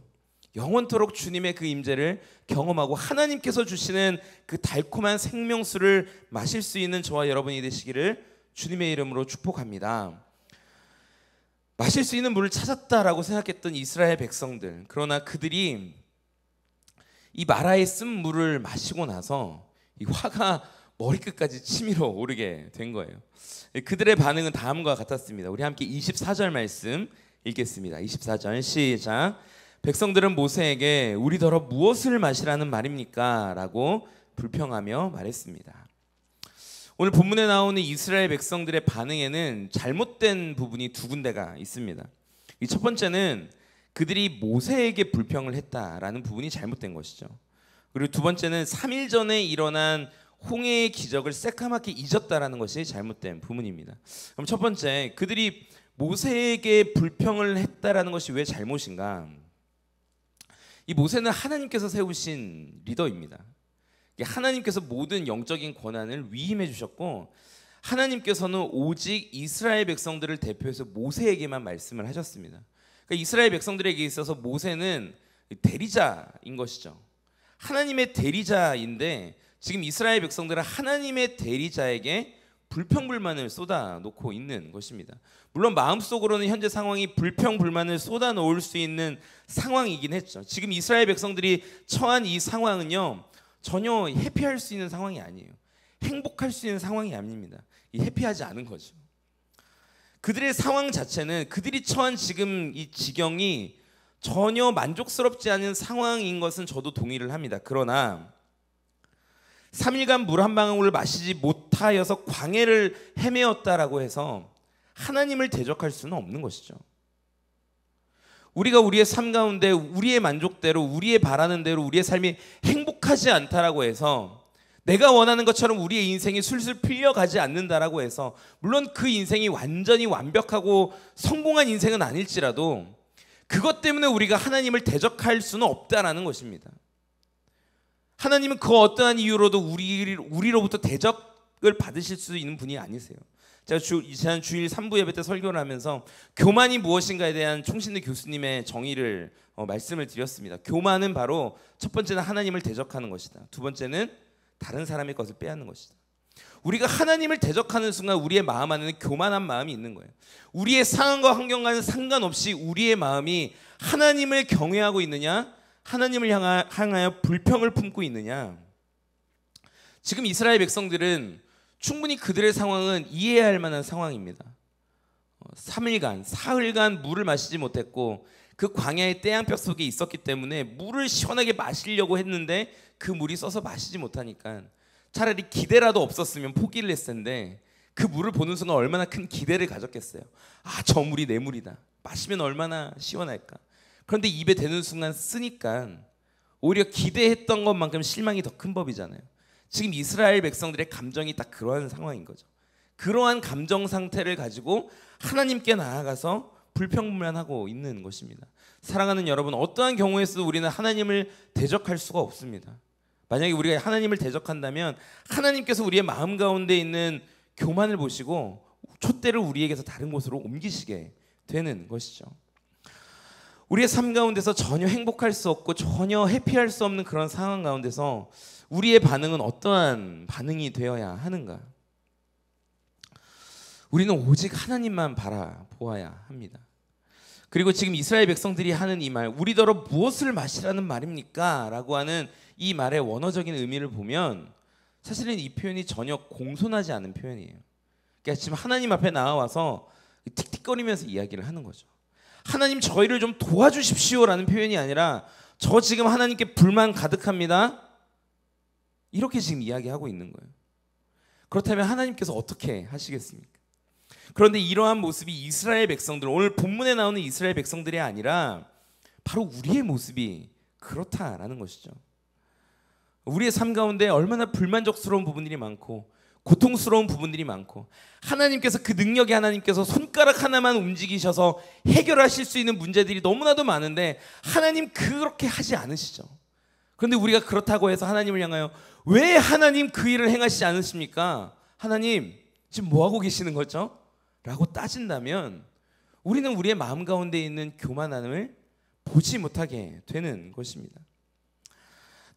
영원토록 주님의 그 임재를 경험하고 하나님께서 주시는 그 달콤한 생명수를 마실 수 있는 저와 여러분이 되시기를 주님의 이름으로 축복합니다. 마실 수 있는 물을 찾았다라고 생각했던 이스라엘 백성들, 그러나 그들이 이 마라에 쓴 물을 마시고 나서 이 화가 머리끝까지 치밀어 오르게 된 거예요. 그들의 반응은 다음과 같았습니다. 우리 함께 24절 말씀 읽겠습니다. 24절 시작. 백성들은 모세에게 우리더러 무엇을 마시라는 말입니까? 라고 불평하며 말했습니다. 오늘 본문에 나오는 이스라엘 백성들의 반응에는 잘못된 부분이 두 군데가 있습니다. 이 첫 번째는 그들이 모세에게 불평을 했다라는 부분이 잘못된 것이죠. 그리고 두 번째는 3일 전에 일어난 홍해의 기적을 새까맣게 잊었다라는 것이 잘못된 부분입니다. 그럼 첫 번째, 그들이 모세에게 불평을 했다라는 것이 왜 잘못인가? 이 모세는 하나님께서 세우신 리더입니다. 하나님께서 모든 영적인 권한을 위임해 주셨고, 하나님께서는 오직 이스라엘 백성들을 대표해서 모세에게만 말씀을 하셨습니다. 그러니까 이스라엘 백성들에게 있어서 모세는 대리자인 것이죠. 하나님의 대리자인데 지금 이스라엘 백성들은 하나님의 대리자에게 불평불만을 쏟아놓고 있는 것입니다. 물론 마음속으로는 현재 상황이 불평불만을 쏟아놓을 수 있는 상황이긴 했죠. 지금 이스라엘 백성들이 처한 이 상황은요, 전혀 해피할 수 있는 상황이 아니에요. 행복할 수 있는 상황이 아닙니다. 해피하지 않은 거죠. 그들의 상황 자체는, 그들이 처한 지금 이 지경이 전혀 만족스럽지 않은 상황인 것은 저도 동의를 합니다. 그러나 3일간 물 한 방울을 마시지 못하여서 광해를 헤매었다라고 해서 하나님을 대적할 수는 없는 것이죠. 우리가 우리의 삶 가운데 우리의 만족대로, 우리의 바라는 대로 우리의 삶이 행복하지 않다라고 해서, 내가 원하는 것처럼 우리의 인생이 술술 풀려가지 않는다라고 해서, 물론 그 인생이 완전히 완벽하고 성공한 인생은 아닐지라도 그것 때문에 우리가 하나님을 대적할 수는 없다라는 것입니다. 하나님은 그 어떠한 이유로도 우리로부터 대적을 받으실 수 있는 분이 아니세요. 제가 지난 주일 3부 예배 때 설교를 하면서 교만이 무엇인가에 대한 총신대 교수님의 정의를 말씀을 드렸습니다. 교만은 바로 첫 번째는 하나님을 대적하는 것이다. 두 번째는 다른 사람의 것을 빼앗는 것이다. 우리가 하나님을 대적하는 순간 우리의 마음 안에는 교만한 마음이 있는 거예요. 우리의 상황과 환경과는 상관없이 우리의 마음이 하나님을 경외하고 있느냐, 하나님을 향하여 불평을 품고 있느냐. 지금 이스라엘 백성들은 충분히 그들의 상황은 이해해야 할 만한 상황입니다. 3일간, 사흘간 물을 마시지 못했고 그 광야의 떼양볕 속에 있었기 때문에 물을 시원하게 마시려고 했는데 그 물이 써서 마시지 못하니까 차라리 기대라도 없었으면 포기를 했을 텐데, 그 물을 보는 순간 얼마나 큰 기대를 가졌겠어요. 아, 저 물이 내 물이다. 마시면 얼마나 시원할까. 그런데 입에 대는 순간 쓰니까 오히려 기대했던 것만큼 실망이 더 큰 법이잖아요. 지금 이스라엘 백성들의 감정이 딱 그러한 상황인 거죠. 그러한 감정 상태를 가지고 하나님께 나아가서 불평불만하고 있는 것입니다. 사랑하는 여러분, 어떠한 경우에서도 우리는 하나님을 대적할 수가 없습니다. 만약에 우리가 하나님을 대적한다면 하나님께서 우리의 마음 가운데 있는 교만을 보시고 촛대를 우리에게서 다른 곳으로 옮기시게 되는 것이죠. 우리의 삶 가운데서 전혀 행복할 수 없고 전혀 해피할 수 없는 그런 상황 가운데서 우리의 반응은 어떠한 반응이 되어야 하는가? 우리는 오직 하나님만 바라보아야 합니다. 그리고 지금 이스라엘 백성들이 하는 이 말, 우리더러 무엇을 마시라는 말입니까? 라고 하는 이 말의 원어적인 의미를 보면 사실은 이 표현이 전혀 공손하지 않은 표현이에요. 그러니까 지금 하나님 앞에 나와서 틱틱거리면서 이야기를 하는 거죠. 하나님, 저희를 좀 도와주십시오라는 표현이 아니라 저 지금 하나님께 불만 가득합니다, 이렇게 지금 이야기하고 있는 거예요. 그렇다면 하나님께서 어떻게 하시겠습니까? 그런데 이러한 모습이 이스라엘 백성들, 오늘 본문에 나오는 이스라엘 백성들이 아니라 바로 우리의 모습이 그렇다라는 것이죠. 우리의 삶 가운데 얼마나 불만족스러운 부분들이 많고 고통스러운 부분들이 많고 하나님께서 그 능력이 하나님께서 손가락 하나만 움직이셔서 해결하실 수 있는 문제들이 너무나도 많은데 하나님 그렇게 하지 않으시죠. 그런데 우리가 그렇다고 해서 하나님을 향하여 왜 하나님 그 일을 행하시지 않으십니까? 하나님 지금 뭐하고 계시는 거죠? 라고 따진다면 우리는 우리의 마음 가운데 있는 교만함을 보지 못하게 되는 것입니다.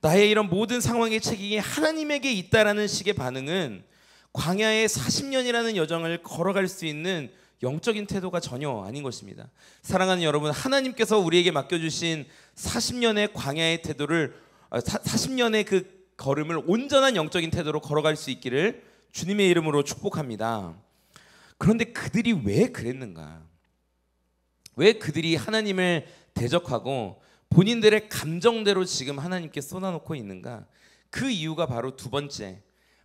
나의 이런 모든 상황의 책임이 하나님에게 있다라는 식의 반응은 광야의 40년이라는 여정을 걸어갈 수 있는 영적인 태도가 전혀 아닌 것입니다. 사랑하는 여러분, 하나님께서 우리에게 맡겨주신 40년의 광야의 태도를 40년의 그 걸음을 온전한 영적인 태도로 걸어갈 수 있기를 주님의 이름으로 축복합니다. 그런데 그들이 왜 그랬는가? 왜 그들이 하나님을 대적하고 본인들의 감정대로 지금 하나님께 쏟아놓고 있는가? 그 이유가 바로 두 번째,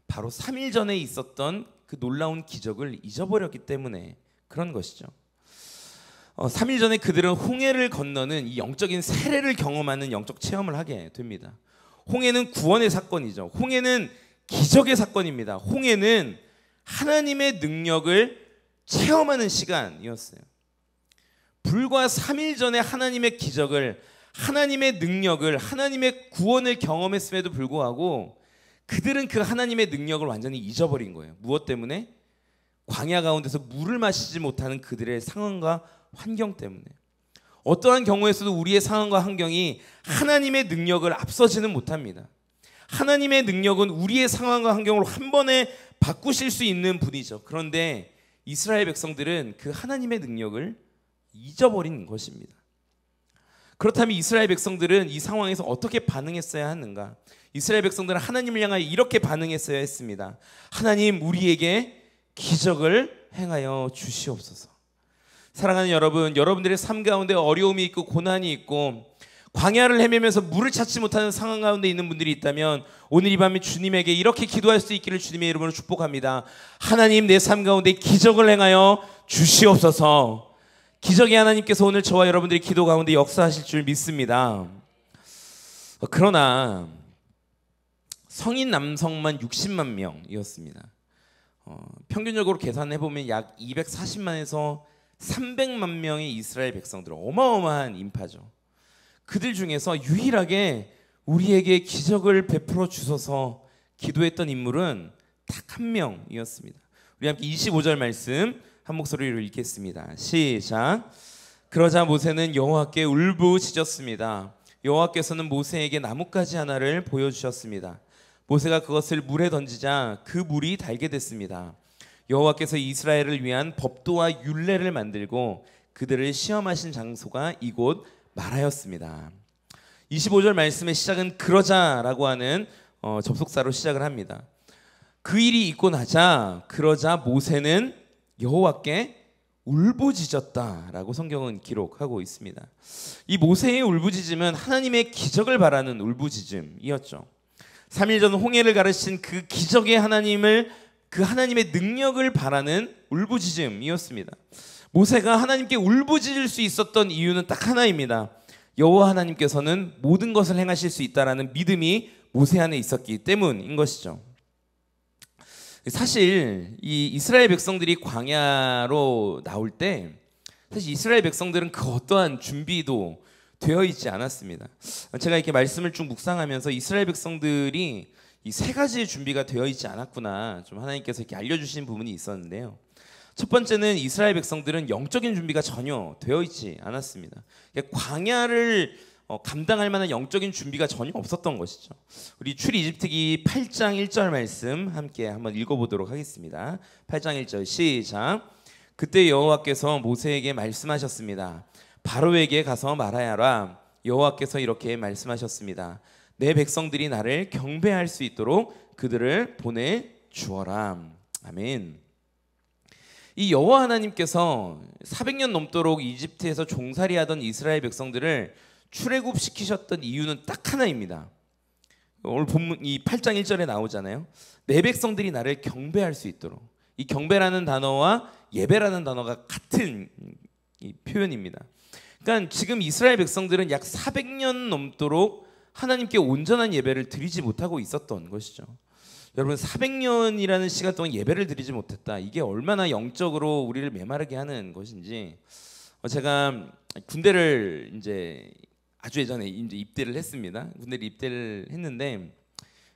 바로 3일 전에 있었던 그 놀라운 기적을 잊어버렸기 때문에 그런 것이죠. 3일 전에 그들은 홍해를 건너는 이 영적인 세례를 경험하는 영적 체험을 하게 됩니다. 홍해는 구원의 사건이죠. 홍해는 기적의 사건입니다. 홍해는 하나님의 능력을 체험하는 시간이었어요. 불과 3일 전에 하나님의 기적을, 하나님의 능력을, 하나님의 구원을 경험했음에도 불구하고 그들은 그 하나님의 능력을 완전히 잊어버린 거예요. 무엇 때문에? 광야 가운데서 물을 마시지 못하는 그들의 상황과 환경 때문에. 어떠한 경우에서도 우리의 상황과 환경이 하나님의 능력을 앞서지는 못합니다. 하나님의 능력은 우리의 상황과 환경을 한 번에 바꾸실 수 있는 분이죠. 그런데 이스라엘 백성들은 그 하나님의 능력을 잊어버린 것입니다. 그렇다면 이스라엘 백성들은 이 상황에서 어떻게 반응했어야 하는가? 이스라엘 백성들은 하나님을 향하여 이렇게 반응했어야 했습니다. 하나님, 우리에게 기적을 행하여 주시옵소서. 사랑하는 여러분, 여러분들의 삶 가운데 어려움이 있고 고난이 있고 광야를 헤매면서 물을 찾지 못하는 상황 가운데 있는 분들이 있다면 오늘 이 밤에 주님에게 이렇게 기도할 수 있기를 주님의 이름으로 축복합니다. 하나님, 내 삶 가운데 기적을 행하여 주시옵소서. 기적의 하나님께서 오늘 저와 여러분들의 기도 가운데 역사하실 줄 믿습니다. 그러나 성인 남성만 60만 명이었습니다. 평균적으로 계산해보면 약 240만에서 300만 명의 이스라엘 백성들, 어마어마한 인파죠. 그들 중에서 유일하게 우리에게 기적을 베풀어 주소서 기도했던 인물은 딱 한 명이었습니다. 우리 함께 25절 말씀 한 목소리로 읽겠습니다. 시작. 그러자 모세는 여호와께 울부짖었습니다. 여호와께서는 모세에게 나뭇가지 하나를 보여주셨습니다. 모세가 그것을 물에 던지자 그 물이 달게 됐습니다. 여호와께서 이스라엘을 위한 법도와 율례를 만들고 그들을 시험하신 장소가 이곳 마라였습니다. 25절 말씀의 시작은 그러자라고 하는 접속사로 시작을 합니다. 그 일이 있고 나자 그러자 모세는 여호와께 울부짖었다라고 성경은 기록하고 있습니다. 이 모세의 울부짖음은 하나님의 기적을 바라는 울부짖음이었죠. 3일 전 홍해를 가르친 그 기적의 하나님을, 그 하나님의 능력을 바라는 울부짖음이었습니다. 모세가 하나님께 울부짖을 수 있었던 이유는 딱 하나입니다. 여호와 하나님께서는 모든 것을 행하실 수 있다라는 믿음이 모세 안에 있었기 때문인 것이죠. 사실 이 이스라엘 백성들이 광야로 나올 때 사실 이스라엘 백성들은 그 어떠한 준비도 되어 있지 않았습니다. 제가 이렇게 말씀을 쭉 묵상하면서 이스라엘 백성들이 이 세 가지의 준비가 되어 있지 않았구나 좀 하나님께서 이렇게 알려주신 부분이 있었는데요. 첫 번째는 이스라엘 백성들은 영적인 준비가 전혀 되어 있지 않았습니다. 광야를 감당할 만한 영적인 준비가 전혀 없었던 것이죠. 우리 출애굽 이집트기 8장 1절 말씀 함께 한번 읽어보도록 하겠습니다. 8장 1절 시작. 그때 여호와께서 모세에게 말씀하셨습니다. 바로에게 가서 말하여라. 여호와께서 이렇게 말씀하셨습니다. 내 백성들이 나를 경배할 수 있도록 그들을 보내주어라. 아멘. 이 여호와 하나님께서 400년 넘도록 이집트에서 종살이하던 이스라엘 백성들을 출애굽시키셨던 이유는 딱 하나입니다. 오늘 본문 이 8장 1절에 나오잖아요. 내 백성들이 나를 경배할 수 있도록. 이 경배라는 단어와 예배라는 단어가 같은 이 표현입니다. 그러니까 지금 이스라엘 백성들은 약 400년 넘도록 하나님께 온전한 예배를 드리지 못하고 있었던 것이죠. 여러분 400년이라는 시간 동안 예배를 드리지 못했다. 이게 얼마나 영적으로 우리를 메마르게 하는 것인지. 제가 군대를 이제 아주 예전에 이제 입대를 했습니다. 군대를 입대를 했는데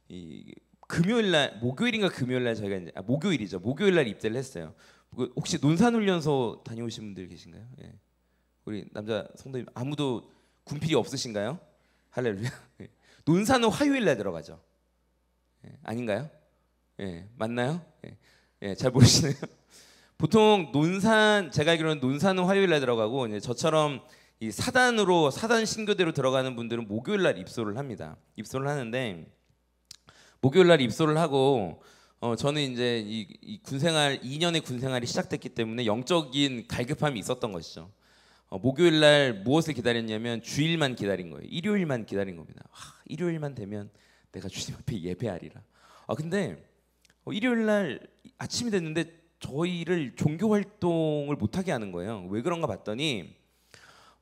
이 금요일 날, 목요일인가 금요일 날 저희가 이제 목요일이죠. 목요일 날 입대를 했어요. 혹시 논산훈련소 다녀오신 분들 계신가요? 예. 우리 남자 성도님 아무도 군필이 없으신가요? 할렐루야. 예. 논산은 화요일 날 들어가죠. 예. 아닌가요? 예. 맞나요? 예. 예. 잘 모르시네요. 보통 논산, 제가 알기로는 논산은 화요일 날 들어가고 이제 저처럼 이 사단 신교대로 들어가는 분들은 목요일 날 입소를 합니다. 입소를 하는데 목요일 날 입소를 하고 저는 이제 이 군생활 2년의 군생활이 시작됐기 때문에 영적인 갈급함이 있었던 것이죠. 목요일 날 무엇을 기다렸냐면 주일만 기다린 거예요. 일요일만 기다린 겁니다. 일요일만 되면 내가 주님 앞에 예배하리라. 근데 일요일 날 아침이 됐는데 저희를 종교 활동을 못하게 하는 거예요. 왜 그런가 봤더니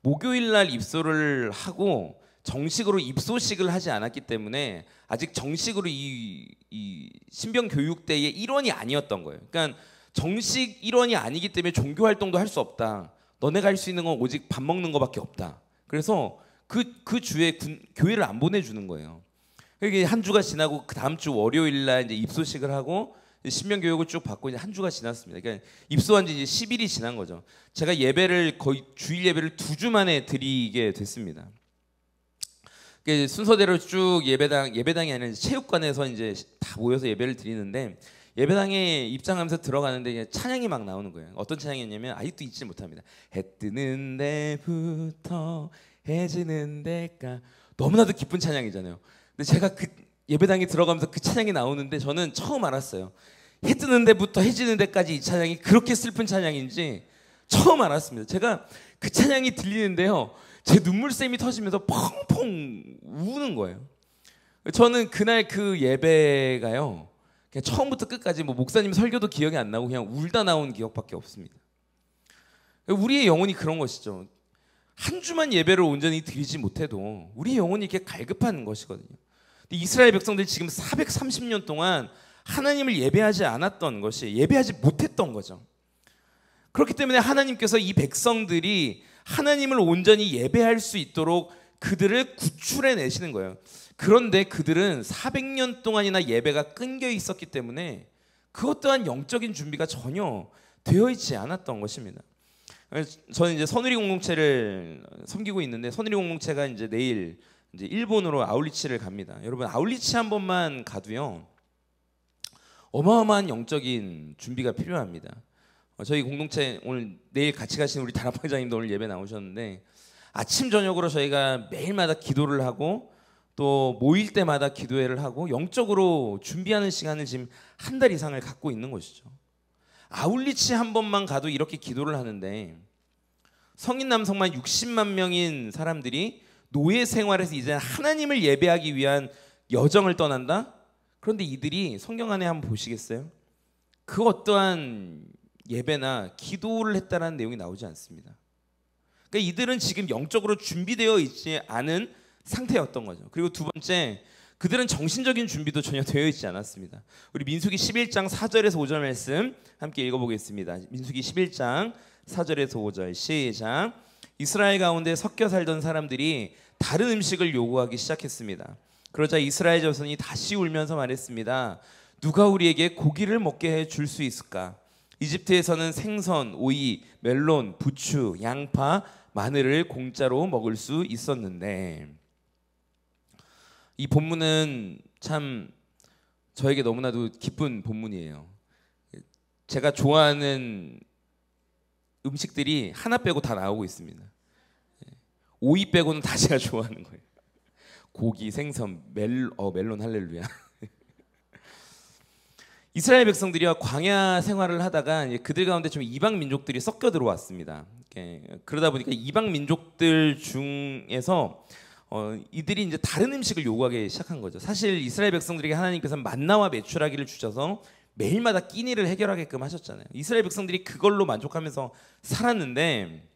목요일 날 입소를 하고 정식으로 입소식을 하지 않았기 때문에 아직 정식으로 이 신병 교육대의 일원이 아니었던 거예요. 그러니까 정식 일원이 아니기 때문에 종교 활동도 할 수 없다. 너네가 할 수 있는 건 오직 밥 먹는 거밖에 없다. 그래서 그 주에 교회를 안 보내주는 거예요. 이게 한 주가 지나고 그 다음 주 월요일 날 이제 입소식을 하고 신명 교육을 쭉 받고 이제 한 주가 지났습니다. 그러니까 입소한 지 이제 10일이 지난 거죠. 제가 예배를 거의 주일 예배를 2주 만에 드리게 됐습니다. 그러니까 순서대로 쭉 예배당이 아니라 체육관에서 이제 다 모여서 예배를 드리는데 예배당에 입장하면서 들어가는데 찬양이 막 나오는 거예요. 어떤 찬양이었냐면 아직도 잊지 못합니다. 해 뜨는 데부터 해 지는 데까. 너무나도 기쁜 찬양이잖아요. 근데 제가 그 예배당에 들어가면서 그 찬양이 나오는데 저는 처음 알았어요. 해 뜨는 데부터 해 지는 데까지 이 찬양이 그렇게 슬픈 찬양인지 처음 알았습니다. 제가 그 찬양이 들리는데요, 제 눈물샘이 터지면서 펑펑 우는 거예요. 저는 그날 그 예배가요, 그냥 처음부터 끝까지 뭐 목사님 설교도 기억이 안 나고 그냥 울다 나온 기억밖에 없습니다. 우리의 영혼이 그런 것이죠. 한 주만 예배를 온전히 드리지 못해도 우리의 영혼이 이렇게 갈급한 것이거든요. 근데 이스라엘 백성들이 지금 430년 동안 하나님을 예배하지 않았던 것이, 예배하지 못했던 거죠. 그렇기 때문에 하나님께서 이 백성들이 하나님을 온전히 예배할 수 있도록 그들을 구출해 내시는 거예요. 그런데 그들은 400년 동안이나 예배가 끊겨 있었기 때문에 그것 또한 영적인 준비가 전혀 되어 있지 않았던 것입니다. 저는 이제 선우리 공동체를 섬기고 있는데 선우리 공동체가 이제 내일 이제 일본으로 아울리치를 갑니다. 여러분 아울리치 한 번만 가도요, 어마어마한 영적인 준비가 필요합니다. 저희 공동체 오늘 내일 같이 가시는 우리 다락방장님도 오늘 예배 나오셨는데 아침 저녁으로 저희가 매일마다 기도를 하고 또 모일 때마다 기도회를 하고 영적으로 준비하는 시간을 지금 한 달 이상을 갖고 있는 것이죠. 아울리치 한 번만 가도 이렇게 기도를 하는데 성인 남성만 60만 명인 사람들이 노예 생활에서 이제 하나님을 예배하기 위한 여정을 떠난다? 그런데 이들이 성경 안에 한번 보시겠어요? 그 어떠한 예배나 기도를 했다는 내용이 나오지 않습니다. 그러니까 이들은 지금 영적으로 준비되어 있지 않은 상태였던 거죠. 그리고 두 번째, 그들은 정신적인 준비도 전혀 되어 있지 않았습니다. 우리 민수기 11장 4절에서 5절 말씀 함께 읽어보겠습니다. 민수기 11장 4절에서 5절 시작. 이스라엘 가운데 섞여 살던 사람들이 다른 음식을 요구하기 시작했습니다. 그러자 이스라엘 자손이 다시 울면서 말했습니다. 누가 우리에게 고기를 먹게 해줄 수 있을까? 이집트에서는 생선, 오이, 멜론, 부추, 양파, 마늘을 공짜로 먹을 수 있었는데, 이 본문은 참 저에게 너무나도 기쁜 본문이에요. 제가 좋아하는 음식들이 하나 빼고 다 나오고 있습니다. 오이 빼고는 다 제가 좋아하는 거예요. 고기, 생선, 멜론 할렐루야. 이스라엘 백성들이요, 광야 생활을 하다가 그들 가운데 좀 이방 민족들이 섞여 들어왔습니다. 그러다 보니까 이방 민족들 중에서 이들이 이제 다른 음식을 요구하기 시작한 거죠. 사실 이스라엘 백성들에게 하나님께서 만나와 메추라기를 주셔서 매일마다 끼니를 해결하게끔 하셨잖아요. 이스라엘 백성들이 그걸로 만족하면서 살았는데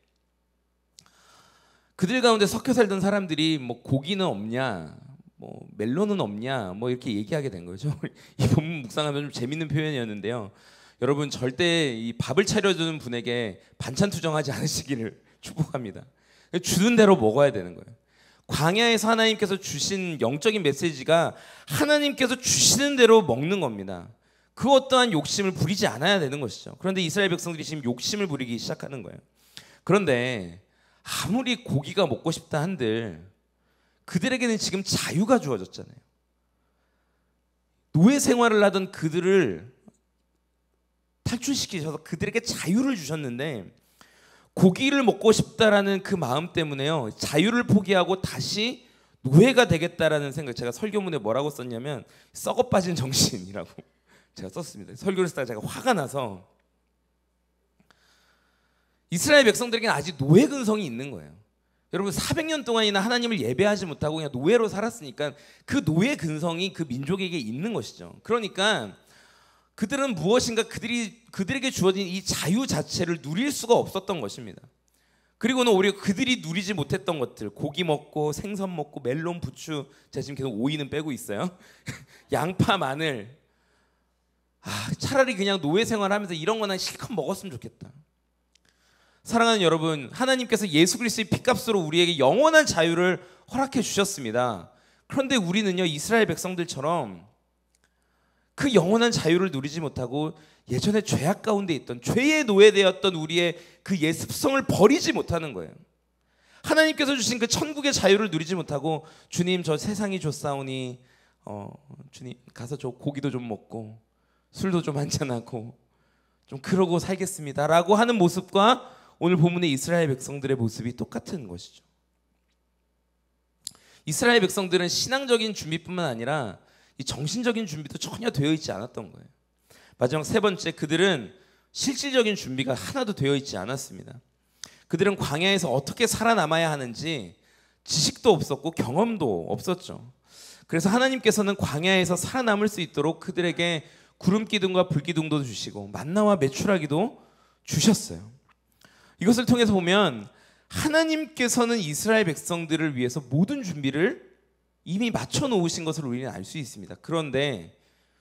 그들 가운데 섞여 살던 사람들이 뭐 고기는 없냐, 뭐 멜론은 없냐 뭐 이렇게 얘기하게 된 거죠. 이 본문 묵상하면 좀 재밌는 표현이었는데요. 여러분 절대 이 밥을 차려주는 분에게 반찬 투정하지 않으시기를 축복합니다. 주는 대로 먹어야 되는 거예요. 광야에서 하나님께서 주신 영적인 메시지가 하나님께서 주시는 대로 먹는 겁니다. 그 어떠한 욕심을 부리지 않아야 되는 것이죠. 그런데 이스라엘 백성들이 지금 욕심을 부리기 시작하는 거예요. 그런데 아무리 고기가 먹고 싶다 한들 그들에게는 지금 자유가 주어졌잖아요. 노예 생활을 하던 그들을 탈출시키셔서 그들에게 자유를 주셨는데 고기를 먹고 싶다라는 그 마음 때문에요, 자유를 포기하고 다시 노예가 되겠다라는 생각. 제가 설교문에 뭐라고 썼냐면 썩어 빠진 정신이라고 제가 썼습니다. 설교를 쓰다가 제가 화가 나서 이스라엘 백성들에게는 아직 노예 근성이 있는 거예요. 여러분 400년 동안이나 하나님을 예배하지 못하고 그냥 노예로 살았으니까 그 노예 근성이 그 민족에게 있는 것이죠. 그러니까 그들은 무엇인가 그들에게 주어진 이 자유 자체를 누릴 수가 없었던 것입니다. 그리고는 오히려 그들이 누리지 못했던 것들, 고기 먹고 생선 먹고 멜론, 부추, 제가 지금 계속 오이는 빼고 있어요. 양파, 마늘. 차라리 그냥 노예 생활하면서 이런 거나 실컷 먹었으면 좋겠다. 사랑하는 여러분, 하나님께서 예수 그리스도의 피값으로 우리에게 영원한 자유를 허락해 주셨습니다. 그런데 우리는요, 이스라엘 백성들처럼 그 영원한 자유를 누리지 못하고 예전에 죄악 가운데 있던, 죄의 노예되었던 우리의 그 옛 습성을 버리지 못하는 거예요. 하나님께서 주신 그 천국의 자유를 누리지 못하고, 주님 저 세상이 좋사오니 주님 가서 저 고기도 좀 먹고 술도 좀 한잔하고 좀 그러고 살겠습니다 라고 하는 모습과 오늘 본문의 이스라엘 백성들의 모습이 똑같은 것이죠. 이스라엘 백성들은 신앙적인 준비뿐만 아니라 이 정신적인 준비도 전혀 되어 있지 않았던 거예요. 마지막 세 번째, 그들은 실질적인 준비가 하나도 되어 있지 않았습니다. 그들은 광야에서 어떻게 살아남아야 하는지 지식도 없었고 경험도 없었죠. 그래서 하나님께서는 광야에서 살아남을 수 있도록 그들에게 구름 기둥과 불 기둥도 주시고 만나와 메추라기도 주셨어요. 이것을 통해서 보면 하나님께서는 이스라엘 백성들을 위해서 모든 준비를 이미 맞춰 놓으신 것을 우리는 알 수 있습니다. 그런데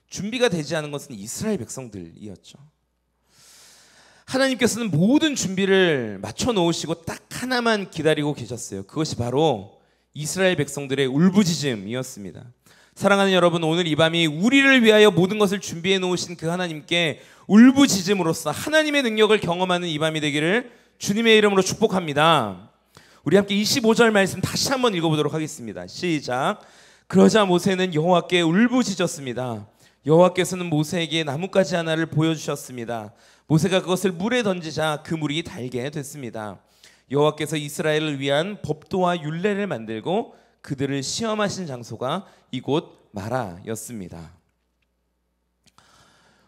준비가 되지 않은 것은 이스라엘 백성들이었죠. 하나님께서는 모든 준비를 맞춰 놓으시고 딱 하나만 기다리고 계셨어요. 그것이 바로 이스라엘 백성들의 울부짖음이었습니다. 사랑하는 여러분, 오늘 이 밤이 우리를 위하여 모든 것을 준비해 놓으신 그 하나님께 울부짖음으로써 하나님의 능력을 경험하는 이 밤이 되기를 주님의 이름으로 축복합니다. 우리 함께 25절 말씀 다시 한번 읽어보도록 하겠습니다. 시작. 그러자 모세는 여호와께 울부짖었습니다. 여호와께서는 모세에게 나뭇가지 하나를 보여주셨습니다. 모세가 그것을 물에 던지자 그 물이 달게 됐습니다. 여호와께서 이스라엘을 위한 법도와 율례를 만들고 그들을 시험하신 장소가 이곳 마라였습니다.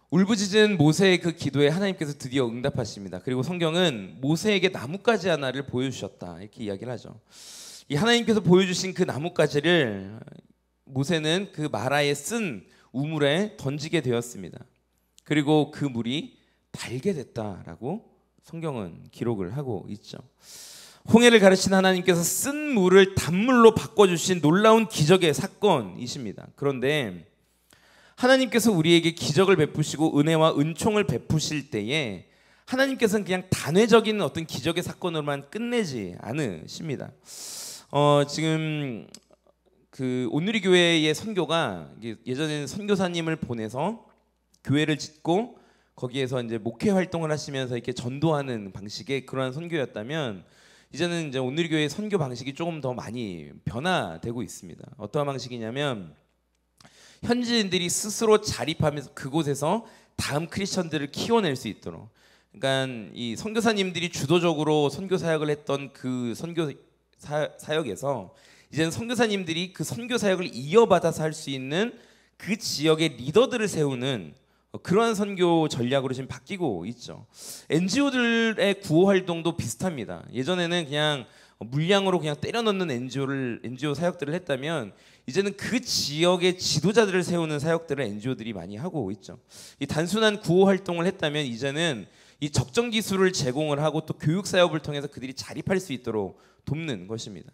울부짖은 모세의 그 기도에 하나님께서 드디어 응답하십니다. 그리고 성경은 모세에게 나뭇가지 하나를 보여주셨다 이렇게 이야기를 하죠. 이 하나님께서 보여주신 그 나뭇가지를 모세는 그 마라에 쓴 우물에 던지게 되었습니다. 그리고 그 물이 달게 됐다라고 성경은 기록을 하고 있죠. 홍해를 가르친 하나님께서 쓴 물을 단물로 바꿔주신 놀라운 기적의 사건이십니다. 그런데 하나님께서 우리에게 기적을 베푸시고 은혜와 은총을 베푸실 때에 하나님께서는 그냥 단회적인 어떤 기적의 사건으로만 끝내지 않으십니다. 지금 그 온누리 교회의 선교가 예전에는 선교사님을 보내서 교회를 짓고 거기에서 이제 목회 활동을 하시면서 이렇게 전도하는 방식의 그러한 선교였다면, 이제는 이제 온누리 교회의 선교 방식이 조금 더 많이 변화되고 있습니다. 어떠한 방식이냐면 현지인들이 스스로 자립하면서 그곳에서 다음 크리스천들을 키워낼 수 있도록, 그러니까 이 선교사님들이 주도적으로 선교 사역을 했던 그 선교 사역에서 이제는 선교사님들이 그 선교 사역을 이어받아서 할 수 있는 그 지역의 리더들을 세우는 그러한 선교 전략으로 지금 바뀌고 있죠. NGO들의 구호 활동도 비슷합니다. 예전에는 그냥 물량으로 그냥 때려 넣는 NGO 사역들을 했다면 이제는 그 지역의 지도자들을 세우는 사역들을 NGO들이 많이 하고 있죠. 이 단순한 구호 활동을 했다면 이제는 이 적정 기술을 제공을 하고 또 교육 사업을 통해서 그들이 자립할 수 있도록 돕는 것입니다.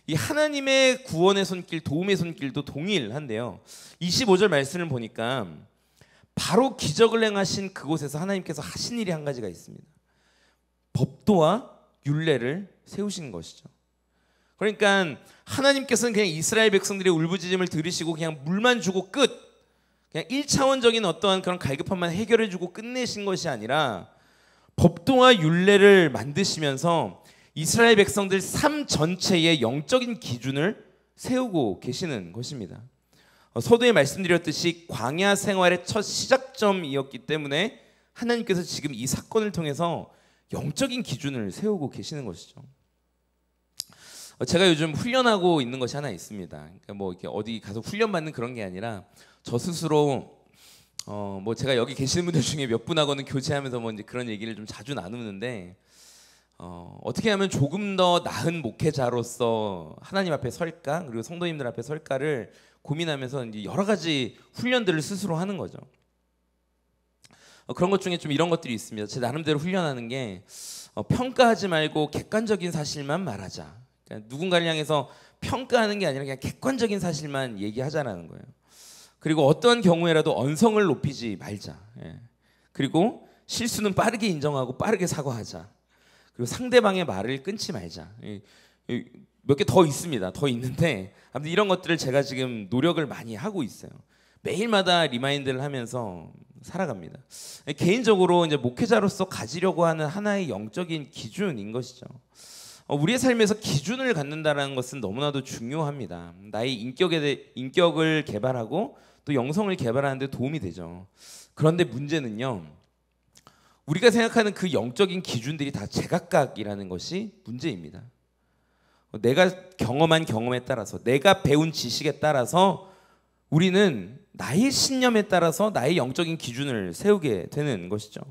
이 하나님의 구원의 손길, 도움의 손길도 동일한데요. 25절 말씀을 보니까 바로 기적을 행하신 그곳에서 하나님께서 하신 일이 한 가지가 있습니다. 법도와 율례를 세우신 것이죠. 그러니까 하나님께서는 그냥 이스라엘 백성들의 울부짖음을 들으시고 그냥 물만 주고 끝, 그냥 1차원적인 어떠한 그런 갈급함만 해결해 주고 끝내신 것이 아니라 법도와 율례를 만드시면서 이스라엘 백성들 삶 전체의 영적인 기준을 세우고 계시는 것입니다. 서두에 말씀드렸듯이 광야 생활의 첫 시작점이었기 때문에 하나님께서 지금 이 사건을 통해서 영적인 기준을 세우고 계시는 것이죠. 제가 요즘 훈련하고 있는 것이 하나 있습니다. 그러니까 뭐 이렇게 어디 가서 훈련 받는 그런 게 아니라 저 스스로 뭐 제가 여기 계시는 분들 중에 몇 분하고는 교제하면서 뭐 이제 그런 얘기를 좀 자주 나누는데 어떻게 하면 조금 더 나은 목회자로서 하나님 앞에 설까, 그리고 성도님들 앞에 설까를 고민하면서 이제 여러 가지 훈련들을 스스로 하는 거죠. 그런 것 중에 좀 이런 것들이 있습니다. 제 나름대로 훈련하는 게 평가하지 말고 객관적인 사실만 말하자. 그러니까 누군가를 향해서 평가하는 게 아니라 그냥 객관적인 사실만 얘기하자라는 거예요. 그리고 어떠한 경우에라도 언성을 높이지 말자. 예. 그리고 실수는 빠르게 인정하고 빠르게 사과하자. 그리고 상대방의 말을 끊지 말자. 몇 개 더 있습니다. 더 있는데 아무튼 이런 것들을 제가 지금 노력을 많이 하고 있어요. 매일마다 리마인드를 하면서 살아갑니다. 개인적으로 이제 목회자로서 가지려고 하는 하나의 영적인 기준인 것이죠. 우리의 삶에서 기준을 갖는다는 것은 너무나도 중요합니다. 나의 인격을 개발하고 또 영성을 개발하는 데 도움이 되죠. 그런데 문제는요, 우리가 생각하는 그 영적인 기준들이 다 제각각이라는 것이 문제입니다. 내가 경험한 경험에 따라서, 내가 배운 지식에 따라서 우리는 나의 신념에 따라서 나의 영적인 기준을 세우게 되는 것이죠.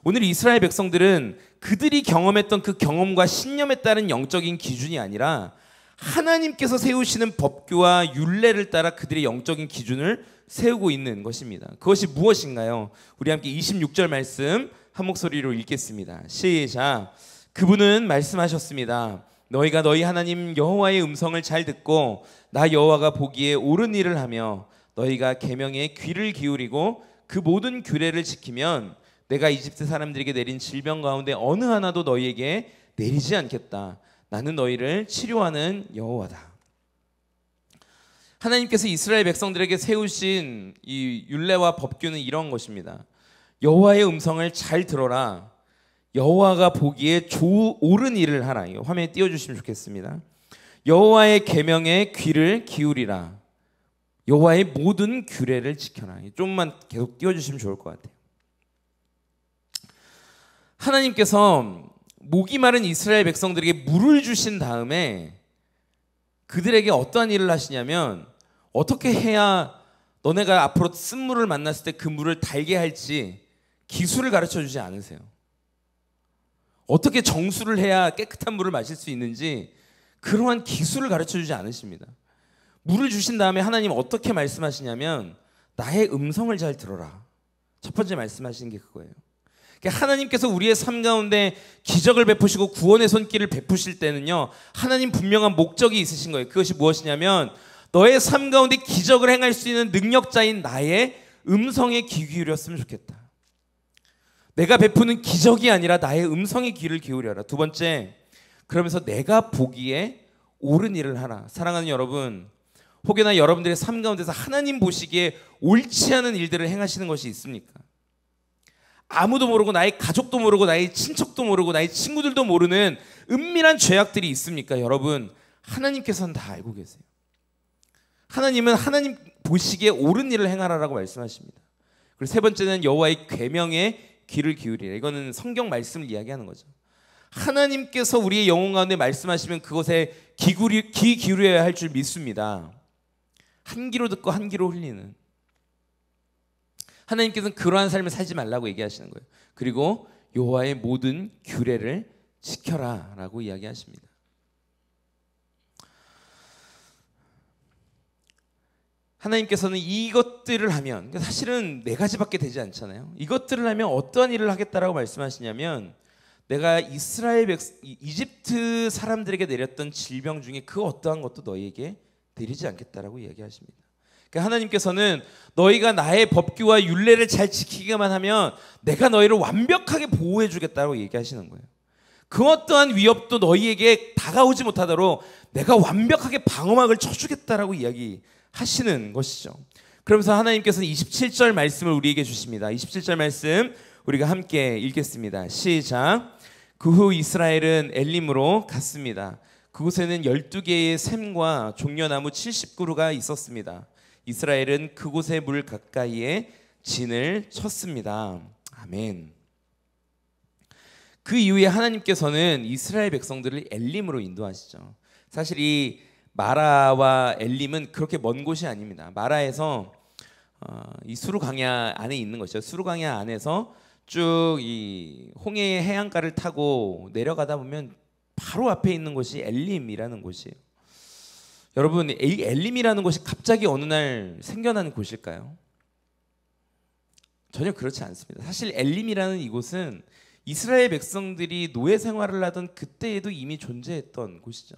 오늘 이스라엘 백성들은 그들이 경험했던 그 경험과 신념에 따른 영적인 기준이 아니라 하나님께서 세우시는 법규와 율례를 따라 그들의 영적인 기준을 세우고 있는 것입니다. 그것이 무엇인가요? 우리 함께 26절 말씀 한 목소리로 읽겠습니다. 시작. 그분은 말씀하셨습니다. 너희가 너희 하나님 여호와의 음성을 잘 듣고 나 여호와가 보기에 옳은 일을 하며 너희가 계명에 귀를 기울이고 그 모든 규례를 지키면 내가 이집트 사람들에게 내린 질병 가운데 어느 하나도 너희에게 내리지 않겠다. 나는 너희를 치료하는 여호와다. 하나님께서 이스라엘 백성들에게 세우신 이 율례와 법규는 이런 것입니다. 여호와의 음성을 잘 들어라. 여호와가 보기에 옳은 일을 하라. 이거 화면에 띄워주시면 좋겠습니다. 여호와의 계명에 귀를 기울이라. 여호와의 모든 규례를 지켜라. 좀만 계속 띄워주시면 좋을 것 같아요. 하나님께서 목이 마른 이스라엘 백성들에게 물을 주신 다음에 그들에게 어떠한 일을 하시냐면, 어떻게 해야 너네가 앞으로 쓴 물을 만났을 때 그 물을 달게 할지 기술을 가르쳐 주지 않으세요. 어떻게 정수를 해야 깨끗한 물을 마실 수 있는지 그러한 기술을 가르쳐 주지 않으십니다. 물을 주신 다음에 하나님 어떻게 말씀하시냐면 나의 음성을 잘 들어라. 첫 번째 말씀하시는 게 그거예요. 그러니까 하나님께서 우리의 삶 가운데 기적을 베푸시고 구원의 손길을 베푸실 때는요, 하나님 분명한 목적이 있으신 거예요. 그것이 무엇이냐면 너의 삶 가운데 기적을 행할 수 있는 능력자인 나의 음성에 귀 기울였으면 좋겠다. 내가 베푸는 기적이 아니라 나의 음성에 귀를 기울여라. 두 번째, 그러면서 내가 보기에 옳은 일을 하라. 사랑하는 여러분, 혹여나 여러분들의 삶 가운데서 하나님 보시기에 옳지 않은 일들을 행하시는 것이 있습니까? 아무도 모르고, 나의 가족도 모르고, 나의 친척도 모르고, 나의 친구들도 모르는 은밀한 죄악들이 있습니까? 여러분, 하나님께서는 다 알고 계세요. 하나님은 하나님 보시기에 옳은 일을 행하라라고 말씀하십니다. 그리고 세 번째는 여호와의 계명에 귀를 기울이라. 이거는 성경 말씀을 이야기하는 거죠. 하나님께서 우리의 영혼 가운데 말씀하시면 그것에 귀 기울여야 할 줄 믿습니다. 한 귀로 듣고 한 귀로 흘리는, 하나님께서는 그러한 삶을 살지 말라고 얘기하시는 거예요. 그리고 여호와의 모든 규례를 지켜라 라고 이야기하십니다. 하나님께서는 이것들을 하면, 사실은 네 가지밖에 되지 않잖아요. 이것들을 하면 어떠한 일을 하겠다라고 말씀하시냐면 내가 이집트 사람들에게 내렸던 질병 중에 그 어떠한 것도 너희에게 내리지 않겠다라고 이야기하십니다. 그러니까 하나님께서는 너희가 나의 법규와 율례를 잘 지키기만 하면 내가 너희를 완벽하게 보호해 주겠다고 얘기하시는 거예요. 그 어떠한 위협도 너희에게 다가오지 못하도록 내가 완벽하게 방어막을 쳐주겠다라고 이야기하시는 것이죠. 그러면서 하나님께서는 27절 말씀을 우리에게 주십니다. 27절 말씀 우리가 함께 읽겠습니다. 시작. 그 후 이스라엘은 엘림으로 갔습니다. 그곳에는 12개의 샘과 종려나무 70그루가 있었습니다. 이스라엘은 그곳의 물 가까이에 진을 쳤습니다. 아멘. 그 이후에 하나님께서는 이스라엘 백성들을 엘림으로 인도하시죠. 사실 이 마라와 엘림은 그렇게 먼 곳이 아닙니다. 마라에서 이 수르 강야 안에 있는 것이죠. 수르 강야 안에서 쭉 이 홍해의 해안가를 타고 내려가다 보면 바로 앞에 있는 곳이 엘림이라는 곳이에요. 여러분, 이 엘림이라는 곳이 갑자기 어느 날 생겨난 곳일까요? 전혀 그렇지 않습니다. 사실 엘림이라는 이곳은 이스라엘 백성들이 노예 생활을 하던 그때에도 이미 존재했던 곳이죠.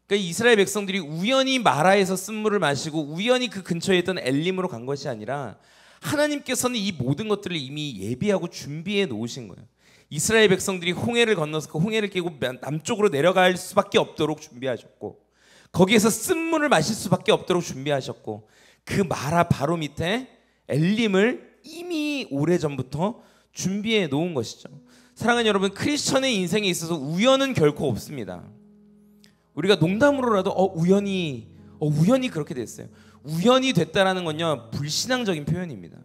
그러니까 이스라엘 백성들이 우연히 마라에서 쓴물을 마시고 우연히 그 근처에 있던 엘림으로 간 것이 아니라 하나님께서는 이 모든 것들을 이미 예비하고 준비해 놓으신 거예요. 이스라엘 백성들이 홍해를 건너서 그 홍해를 깨고 남쪽으로 내려갈 수밖에 없도록 준비하셨고, 거기에서 쓴물을 마실 수밖에 없도록 준비하셨고, 그 마라 바로 밑에 엘림을 이미 오래전부터 준비해 놓은 것이죠. 사랑하는 여러분, 크리스천의 인생에 있어서 우연은 결코 없습니다. 우리가 농담으로라도 우연히 그렇게 됐어요. 우연이 됐다라는 건요, 불신앙적인 표현입니다.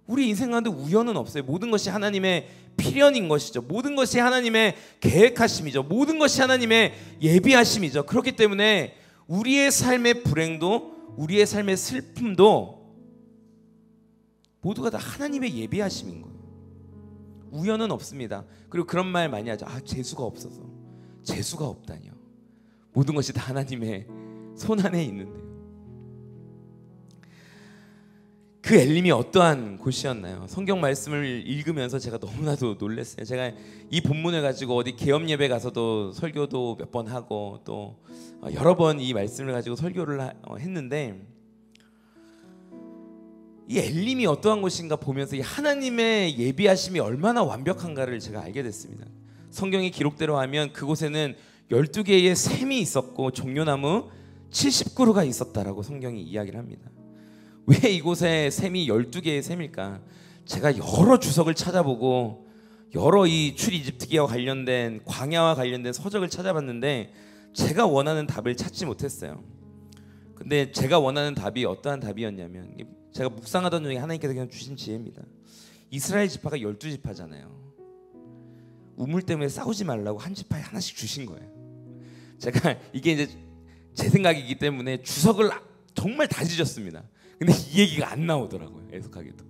우리 인생 가운데 우연은 없어요. 모든 것이 하나님의 필연인 것이죠. 모든 것이 하나님의 계획하심이죠. 모든 것이 하나님의 예비하심이죠. 그렇기 때문에 우리의 삶의 불행도 우리의 삶의 슬픔도 모두가 다 하나님의 예비하심인 거예요. 우연은 없습니다. 그리고 그런 말 많이 하죠. 재수가 없어서. 재수가 없다니요. 모든 것이 다 하나님의 손 안에 있는데요. 그 엘림이 어떠한 곳이었나요? 성경 말씀을 읽으면서 제가 너무나도 놀랐어요. 제가 이 본문을 가지고 어디 개업 예배 가서도 설교도 몇 번 하고 또 여러 번 이 말씀을 가지고 설교를 했는데, 이 엘림이 어떠한 곳인가 보면서 이 하나님의 예비하심이 얼마나 완벽한가를 제가 알게 됐습니다. 성경의 기록대로 하면 그곳에는 12개의 샘이 있었고 종려나무 70그루가 있었다라고 성경이 이야기를 합니다. 왜 이곳에 샘이 12개의 샘일까? 제가 여러 주석을 찾아보고 여러 이 출이집트기와 관련된 광야와 관련된 서적을 찾아봤는데 제가 원하는 답을 찾지 못했어요. 근데 제가 원하는 답이 어떠한 답이었냐면, 제가 묵상하던 중에 하나님께서 그냥 주신 지혜입니다. 이스라엘 지파가 12지파잖아요. 우물 때문에 싸우지 말라고 한 지파에 하나씩 주신 거예요. 제가 이게 이제 제 생각이기 때문에 주석을 정말 다 뒤졌습니다. 근데 이 얘기가 안 나오더라고요. 애석하게도.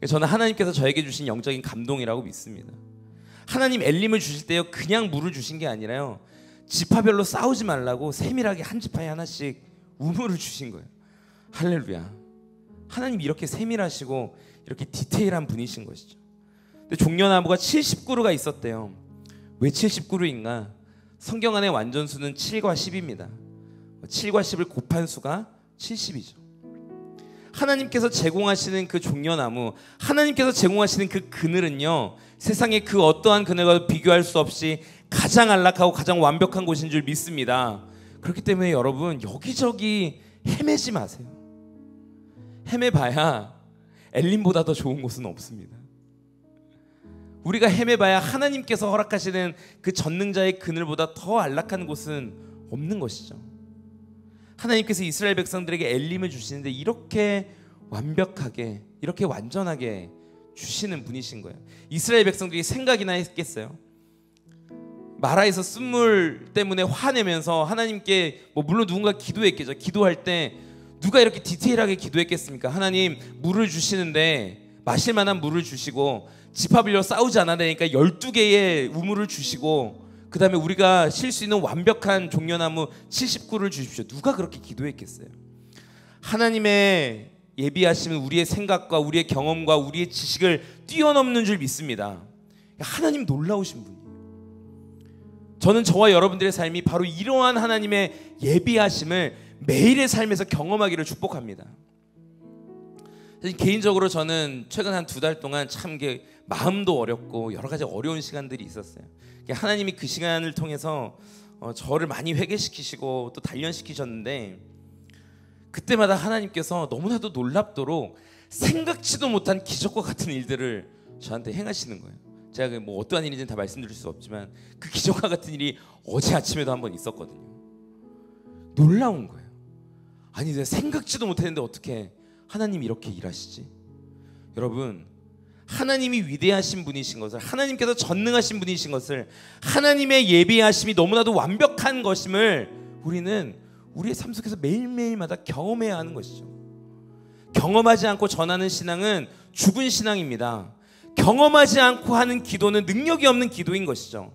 저는 하나님께서 저에게 주신 영적인 감동이라고 믿습니다. 하나님 엘림을 주실 때요, 그냥 물을 주신 게 아니라요, 지파별로 싸우지 말라고 세밀하게 한 지파에 하나씩 우물을 주신 거예요. 할렐루야. 하나님 이렇게 세밀하시고 이렇게 디테일한 분이신 것이죠. 근데 종려나무가 70그루가 있었대요. 왜 70그루인가? 성경 안에 완전수는 7과 10입니다. 7과 10을 곱한 수가 70이죠. 하나님께서 제공하시는 그 종려나무, 하나님께서 제공하시는 그 그늘은요, 세상의 그 어떠한 그늘과 비교할 수 없이 가장 안락하고 가장 완벽한 곳인 줄 믿습니다. 그렇기 때문에 여러분, 여기저기 헤매지 마세요. 헤매봐야 엘림보다 더 좋은 곳은 없습니다. 우리가 헤매봐야 하나님께서 허락하시는 그 전능자의 그늘보다 더 안락한 곳은 없는 것이죠. 하나님께서 이스라엘 백성들에게 엘림을 주시는데 이렇게 완벽하게, 이렇게 완전하게 주시는 분이신 거예요. 이스라엘 백성들이 생각이나 했겠어요? 마라에서 쓴물 때문에 화내면서 하나님께 물론 누군가 기도했겠죠. 기도할 때 누가 이렇게 디테일하게 기도했겠습니까? 하나님, 물을 주시는데 마실 만한 물을 주시고 지파별로 싸우지 않아야 되니까 12개의 우물을 주시고 그 다음에 우리가 쉴 수 있는 완벽한 종려나무 70그루를 주십시오. 누가 그렇게 기도했겠어요? 하나님의 예비하심은 우리의 생각과 우리의 경험과 우리의 지식을 뛰어넘는 줄 믿습니다. 하나님 놀라우신 분이에요. 저는 저와 여러분들의 삶이 바로 이러한 하나님의 예비하심을 매일의 삶에서 경험하기를 축복합니다. 개인적으로 저는 최근 한 2달 동안 참 마음도 어렵고 여러 가지 어려운 시간들이 있었어요. 하나님이 그 시간을 통해서 저를 많이 회개시키시고 또 단련시키셨는데, 그때마다 하나님께서 너무나도 놀랍도록 생각지도 못한 기적과 같은 일들을 저한테 행하시는 거예요. 제가 뭐 어떠한 일인지는 다 말씀드릴 수 없지만 그 기적과 같은 일이 어제 아침에도 한번 있었거든요. 놀라운 거예요. 아니, 내가 생각지도 못했는데 어떻게 하나님이 이렇게 일하시지? 여러분, 하나님이 위대하신 분이신 것을, 하나님께서 전능하신 분이신 것을, 하나님의 예비하심이 너무나도 완벽한 것임을 우리는 우리의 삶 속에서 매일매일마다 경험해야 하는 것이죠. 경험하지 않고 전하는 신앙은 죽은 신앙입니다. 경험하지 않고 하는 기도는 능력이 없는 기도인 것이죠.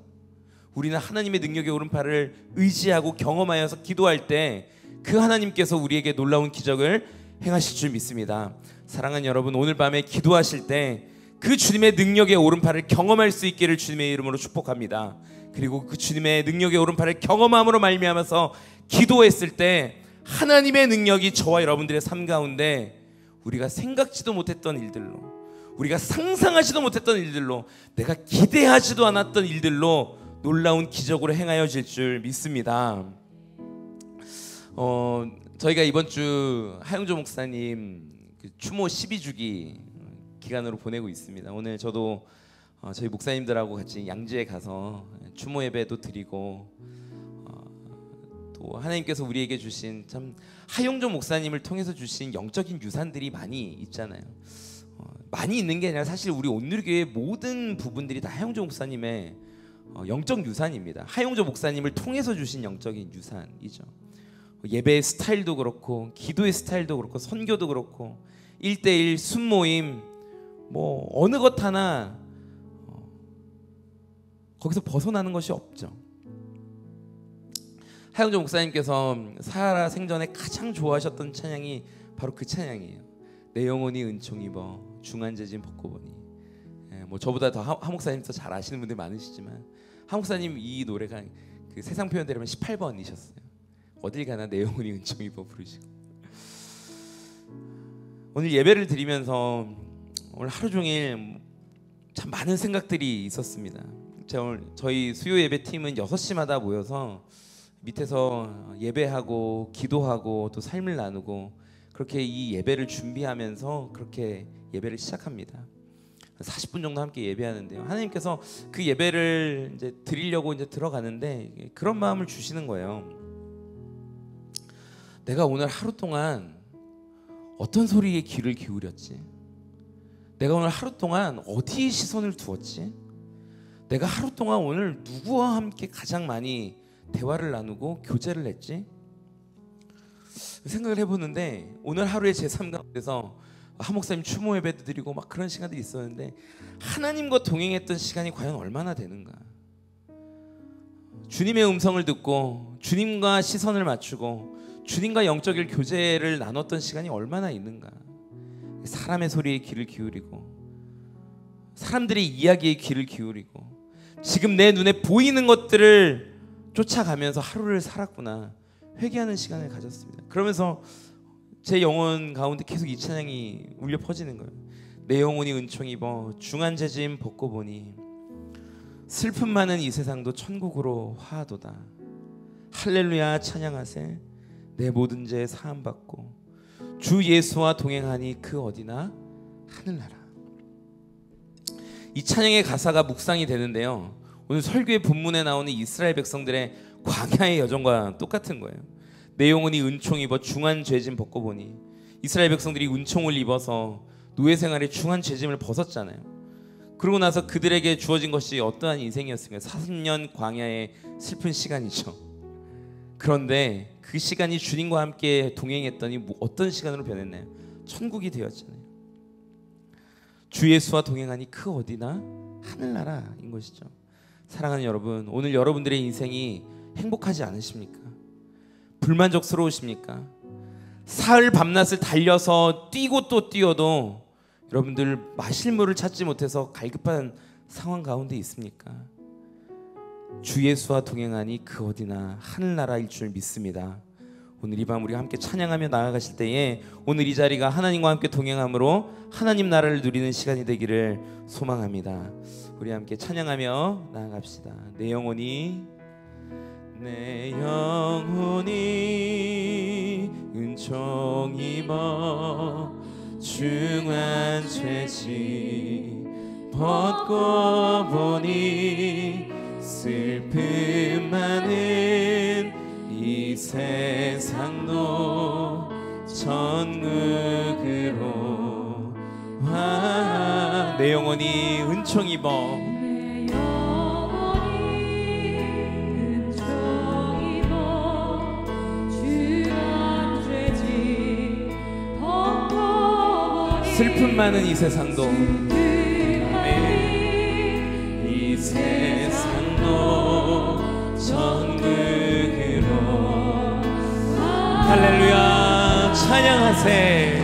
우리는 하나님의 능력의 오른팔을 의지하고 경험하여서 기도할 때 그 하나님께서 우리에게 놀라운 기적을 행하실 줄 믿습니다. 사랑하는 여러분, 오늘 밤에 기도하실 때 그 주님의 능력의 오른팔을 경험할 수 있기를 주님의 이름으로 축복합니다. 그리고 그 주님의 능력의 오른팔을 경험함으로 말미암아서 기도했을 때 하나님의 능력이 저와 여러분들의 삶 가운데 우리가 생각지도 못했던 일들로, 우리가 상상하지도 못했던 일들로, 내가 기대하지도 않았던 일들로 놀라운 기적으로 행하여질 줄 믿습니다. 저희가 이번 주 하영조 목사님 추모 12주기 기간으로 보내고 있습니다. 오늘 저도 저희 목사님들하고 같이 양지에 가서 추모 예배도 드리고, 또 하나님께서 우리에게 주신, 참 하영조 목사님을 통해서 주신 영적인 유산들이 많이 있잖아요. 많이 있는 게 아니라 사실 우리 온누리교회 모든 부분들이 다 하영조 목사님의 영적 유산입니다. 하영조 목사님을 통해서 주신 영적인 유산이죠. 예배의 스타일도 그렇고, 기도의 스타일도 그렇고, 선교도 그렇고, 1대1 순모임, 뭐 어느 것 하나 거기서 벗어나는 것이 없죠. 하영조 목사님께서 살아 생전에 가장 좋아하셨던 찬양이 바로 그 찬양이에요. 내 영혼이 은총 입어 중한재진 벗고 보니. 뭐 저보다 더 하 목사님 더 잘 아시는 분들 많으시지만, 하 목사님 이 노래가 그 세상 표현대로 하면 18번이셨어요. 어딜 가나 내 영혼이 은총 입어 부르시고. 오늘 예배를 드리면서 오늘 하루 종일 참 많은 생각들이 있었습니다. 저희 수요 예배 팀은 6시마다 모여서 밑에서 예배하고 기도하고 또 삶을 나누고, 그렇게 이 예배를 준비하면서 그렇게 예배를 시작합니다. 40분 정도 함께 예배하는데요. 하나님께서 그 예배를 이제 드리려고 이제 들어가는데 그런 마음을 주시는 거예요. 내가 오늘 하루 동안 어떤 소리에 귀를 기울였지? 내가 오늘 하루 동안 어디에 시선을 두었지? 내가 하루 동안 오늘 누구와 함께 가장 많이 대화를 나누고 교제를 했지? 생각을 해보는데, 오늘 하루의 제 삶 가운데서 하 목사님 추모 예배도 드리고 막 그런 시간들이 있었는데, 하나님과 동행했던 시간이 과연 얼마나 되는가? 주님의 음성을 듣고 주님과 시선을 맞추고 주님과 영적인 교제를 나눴던 시간이 얼마나 있는가? 사람의 소리에 귀를 기울이고, 사람들의 이야기에 귀를 기울이고, 지금 내 눈에 보이는 것들을 쫓아가면서 하루를 살았구나, 회개하는 시간을 가졌습니다. 그러면서 제 영혼 가운데 계속 이 찬양이 울려 퍼지는 거예요. 내 영혼이 은총 입어 중한재짐 벗고 보니 슬픔 많은 이 세상도 천국으로 화하도다. 할렐루야 찬양하세. 내 모든 죄 사함 받고 주 예수와 동행하니 그 어디나 하늘나라. 이 찬양의 가사가 묵상이 되는데요, 오늘 설교의 본문에 나오는 이스라엘 백성들의 광야의 여정과 똑같은 거예요. 내 영혼이 은총 입어 중한 죄짐 벗고 보니, 이스라엘 백성들이 은총을 입어서 노예 생활의 중한 죄짐을 벗었잖아요. 그러고 나서 그들에게 주어진 것이 어떠한 인생이었을까요? 40년 광야의 슬픈 시간이죠. 그런데 그 시간이 주님과 함께 동행했더니 어떤 시간으로 변했나요? 천국이 되었잖아요. 주 예수와 동행하니 그 어디나 하늘나라인 것이죠. 사랑하는 여러분, 오늘 여러분들의 인생이 행복하지 않으십니까? 불만족스러우십니까? 사흘 밤낮을 달려서 뛰고 또 뛰어도 여러분들 마실 물을 찾지 못해서 갈급한 상황 가운데 있습니까? 주 예수와 동행하니 그 어디나 하늘나라일 줄 믿습니다. 오늘 이 밤 우리가 함께 찬양하며 나아가실 때에 오늘 이 자리가 하나님과 함께 동행함으로 하나님 나라를 누리는 시간이 되기를 소망합니다. 우리 함께 찬양하며 나아갑시다. 내 영혼이 은총 입어 중한 죄지 벗고 보니 슬픔 많은 이 세상도 천국으로 와. 내 영혼이 은총 입어 슬픔 많은 이 세상도 이 세상도 천국으로 할렐루야 찬양하세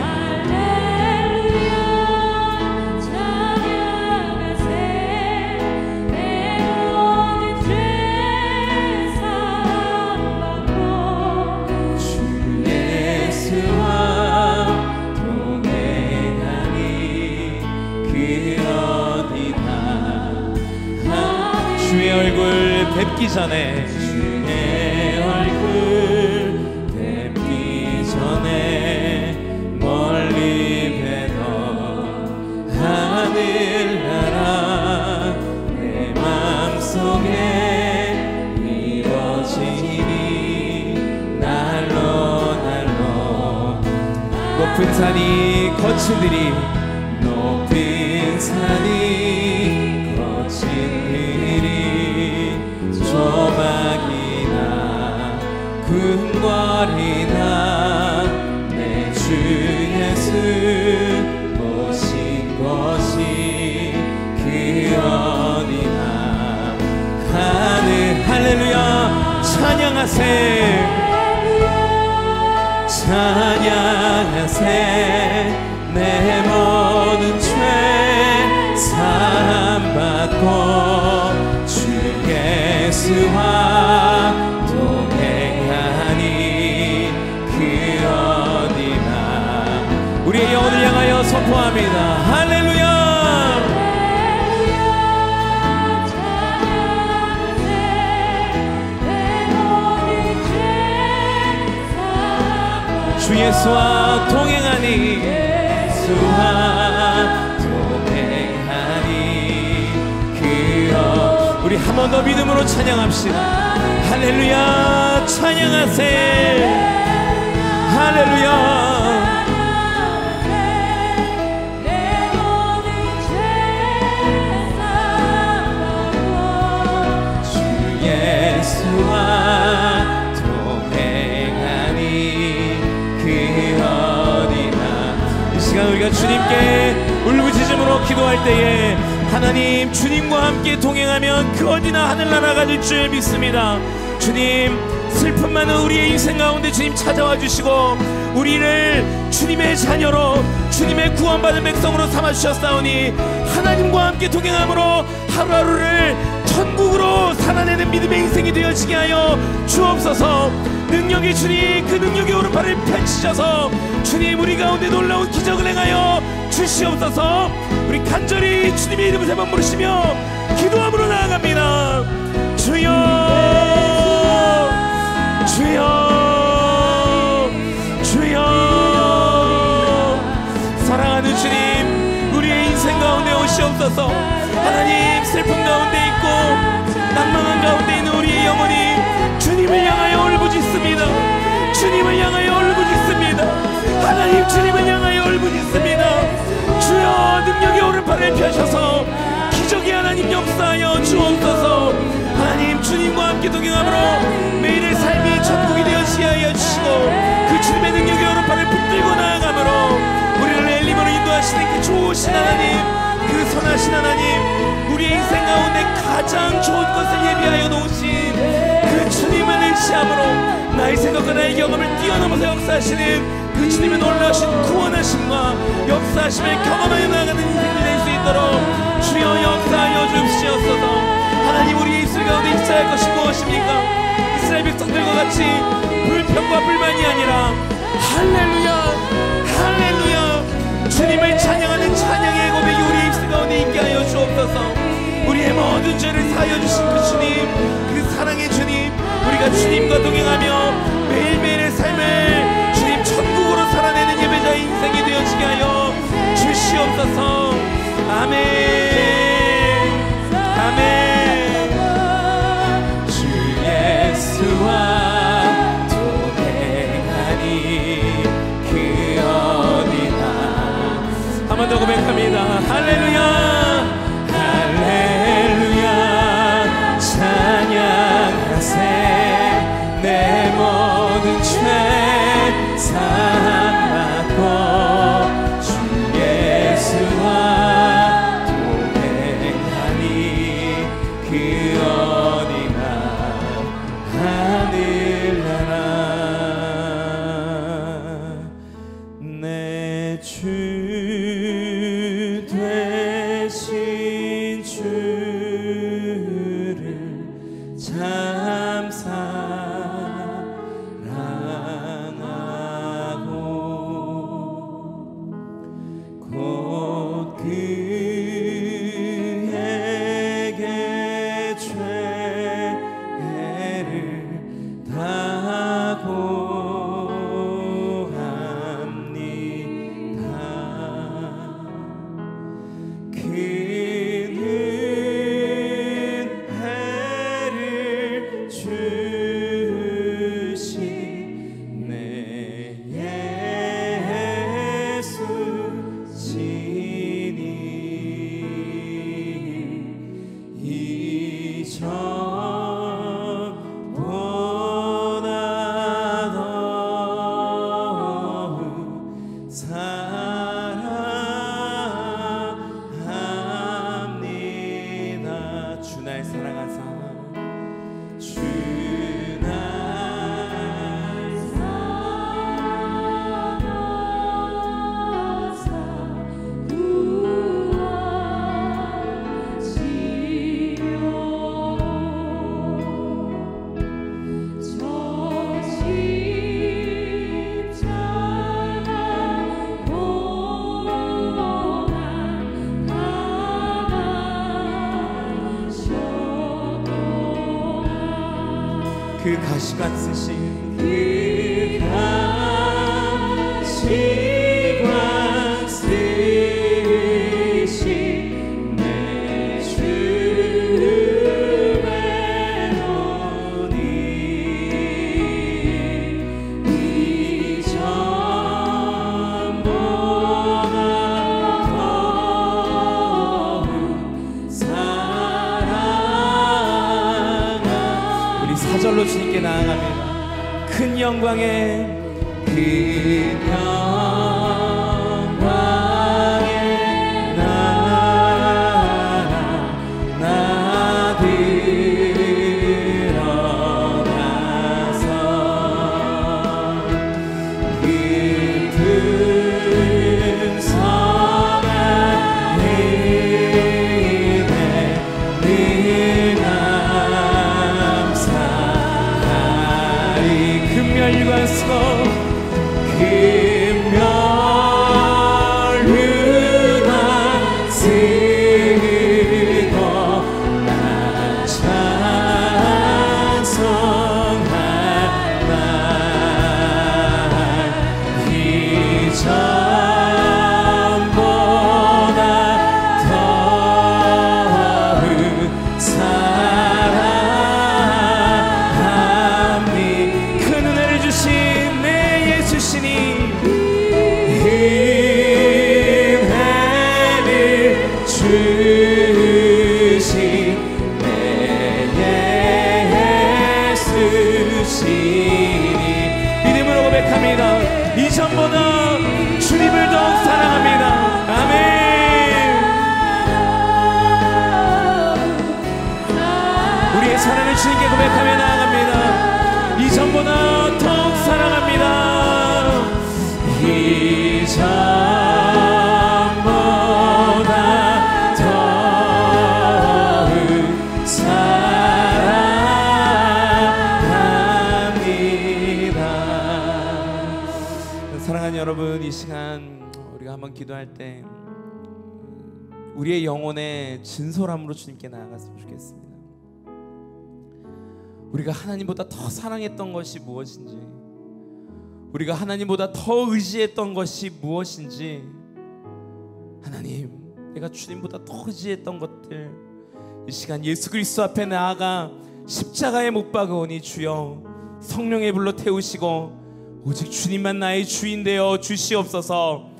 주의 얼굴 뵙기 전에 주의 얼굴 뵙기 전에 멀리 뵈던 하늘나라 내 맘속에 이루어지니 날로 날로 높은 산이 거친 들이 높은 산이 거친 들이 조막이나 궁궐이나 내 주 예수 모신 곳이 그 어디나 하늘 할렐루야 찬양하세 찬양하세 내 모든 죄 사함받고 예수와 동행하니 그 어디나 우리의 영혼을 향하여 선포합니다. 할렐루야 주 예수와 동행하니 예수와 동행하니 그 우리 한 번 더 믿음으로 찬양합시다. 할렐루야 찬양하세 할렐루야 주 예수와 동행하니 그 어디나 이 시간 우리가 주님께 울부짖음으로 기도할 때에 하나님 주님과 함께 동행하면 그 어디나 하늘나라가 될 줄 믿습니다. 주님 슬픔 많은 우리의 인생 가운데 주님 찾아와 주시고 우리를 주님의 자녀로 주님의 구원받은 백성으로 삼아주셨사오니 하나님과 함께 동행함으로 하루하루를 천국으로 살아내는 믿음의 인생이 되어지게 하여 주옵소서. 능력의 주님 그 능력의 오른팔을 펼치셔서 주님 우리 가운데 놀라운 기적을 행하여 주시옵소서. 우리 간절히 주님의 이름을 세 번 부르시며 기도함으로 나아갑니다. 주여 주여 주여 사랑하는 주님 우리의 인생 가운데 오시옵소서. 하나님 슬픔 가운데 있고 낭망한 가운데 있는 우리의 영혼이 주님을 향하여 울부짖습니다. 주님을 향하여 울부짖습니다. 하나님 주님을 향하여 울부짖습니다. 주여 능력의 오른팔을 펴셔서 기적이 하나님 역사하여 주옵소서. 하나님 주님과 함께 동행함으로 매일의 삶이 천국이 되어지게 하여 주시고 그 주님의 능력의 오른팔을 붙들고 나아가므로 우리를 엘림으로 인도하시는 그 좋으신 하나님 그 선하신 하나님 우리의 인생 가운데 가장 좋은 것을 예비하여 놓으신 그 주님을 의지함으로 나의 생각과 나의 경험을 뛰어넘어서 역사하시는 그 주님의 놀라우신 구원하심과 역사하심을 경험하여 나아가는 인생이 될 수 있도록 주여 역사하여 주시옵소서. 하나님, 우리의 입술 가운데 있어야 할 것이 무엇입니까? 이스라엘 백성들과 같이 불평과 불만이 아니라 할렐루야 할렐루야 주님을 찬양하는 찬양의 고백이 우리의 입술 가운데 있게 하여 주옵소서. 우리의 모든 죄를 사하여 주신 그 주님, 그 사랑의 주님, 우리가 주님과 동행하며 매일매일의 삶을 주님 천국으로 살아내는 예배자의 인생이 되어지게 하여 주시옵소서. 아멘 아멘. 주 예수와 동행하니 그 어디나. 한 번 더 고백합니다. 할렐루야 할렐루야 찬양하세. 내 모든 죄 사함받고 주 예수와 동행하니 그 어디나 하늘나라. 내 주 되신 주를 참 사랑하고 곧 그에게 죄를 다 고합니다. 큰 은혜를 주신 내 예수시니 이전보다 더욱 사랑합니다. 주 날 사랑하사 주 날 사랑하사 구하시려 저 십자가 고난 그 가시관 쓰신 그 가시관 쓰신 내 주의 눈이 이전보다 더욱 사랑하. 우리 사절로 주님께 나아갑니다. 큰 영광의 큰 영광의 나라 나 들어가서 그 큰 성안 은혜 늘 감사하리. 금멸관 쓰고 금멸관 쓰고 나 찬송할 날 이전보다 더욱 사랑함이. 큰 은혜를 주신 내 예수시니 은혜를 주신 내 예수시니 믿음으로 고백합니다. 이전보다 주님을 더욱 사랑합니다. 아멘. 우리의 사랑을 주님께 고백하며 나아갑니다. 이전보다 더욱 사랑합니다. 이전보다 더욱 한번 기도할 때 우리의 영혼의 진솔함으로 주님께 나아갔으면 좋겠습니다. 우리가 하나님보다 더 사랑했던 것이 무엇인지, 우리가 하나님보다 더 의지했던 것이 무엇인지, 하나님, 내가 주님보다 더 의지했던 것들, 이 시간 예수 그리스도 앞에 나아가 십자가에 못 박으오니 주여 성령의 불로 태우시고 오직 주님만 나의 주인 되어 주시옵소서.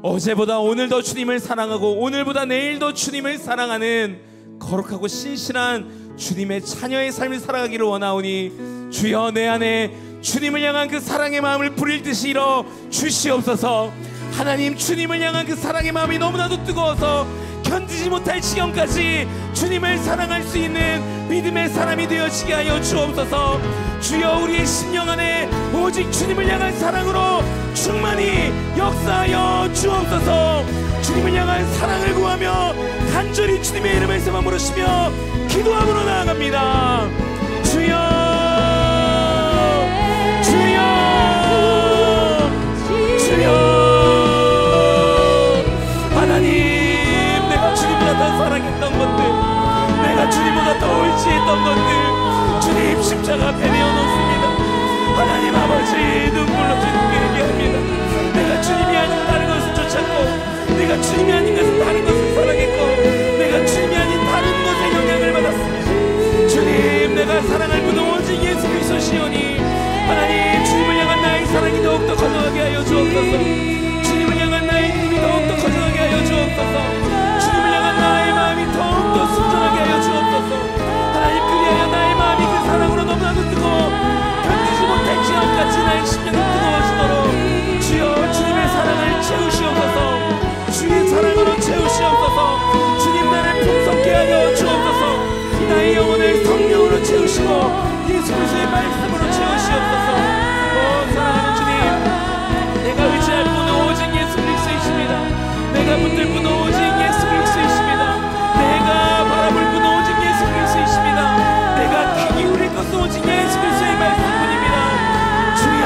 어제보다 오늘 더 주님을 사랑하고 오늘보다 내일 더 주님을 사랑하는 거룩하고 신실한 주님의 자녀의 삶을 살아가기를 원하오니 주여 내 안에 주님을 향한 그 사랑의 마음을 부릴 듯이 일어 주시옵소서. 하나님, 주님을 향한 그 사랑의 마음이 너무나도 뜨거워서 견디지 못할 지경까지 주님을 사랑할 수 있는 믿음의 사람이 되어지게 하여 주옵소서. 주여 우리의 심령 안에 오직 주님을 향한 사랑으로 충만히 역사하여 주옵소서. 주님을 향한 사랑을 구하며 간절히 주님의 이름을 세워 부르시며 기도함으로 나아갑니다. 주여, 주여, 주여. 하나님, 내가 주님보다 더 사랑했던 것들, 내가 주님보다 더 의지했던 것들 주님 십자가 앞에 내어놓습니다. 하나님 아버지, 눈물로 주님께 얘기합니다. 내가 주님이 아닌 다른 것을 쫓았고, 내가 주님이 아닌 것을 다른 것을 사랑했고, 내가 주님이 아닌 다른 것에 영향을 받았습니다. 주님, 내가 사랑할 분은 오직 예수 그리스도시오니 하나님, 주님을 향한 나의 사랑이 더욱더 거듭하게 하여 주옵소서. 주님을 향한 나의 믿음이 더욱더 거듭하게 하여 주옵소서. 주님을 향한 나의 마음이 더욱더 순전하게 하여 주옵소서. 하나님, 그리하여 나의 마음이 그 사랑으로 너무나도 뜨거워 견디지 못할 지경까지 나의 심령이 뜨거워지도록 주여 주님의 사랑을 채우시옵소서. 주의 사랑으로 채우시옵소서. 주님, 나를 풍성케 하여 주옵소서. 나의 영혼을 성령으로 채우시고 예수 그리스도의 말씀으로 채우시옵소서. 사랑하는 주님, 내가 의지할 분은 오직 예수 그리스도이십니다. 내가 붙들 분은 오직 예수 그리스도이십니다. 내가 바라볼 분은 오직 예수 그리스도이십니다. 내가 귀 기울일 것은 오직 예수 그리스도의 말씀뿐입니다. 주여,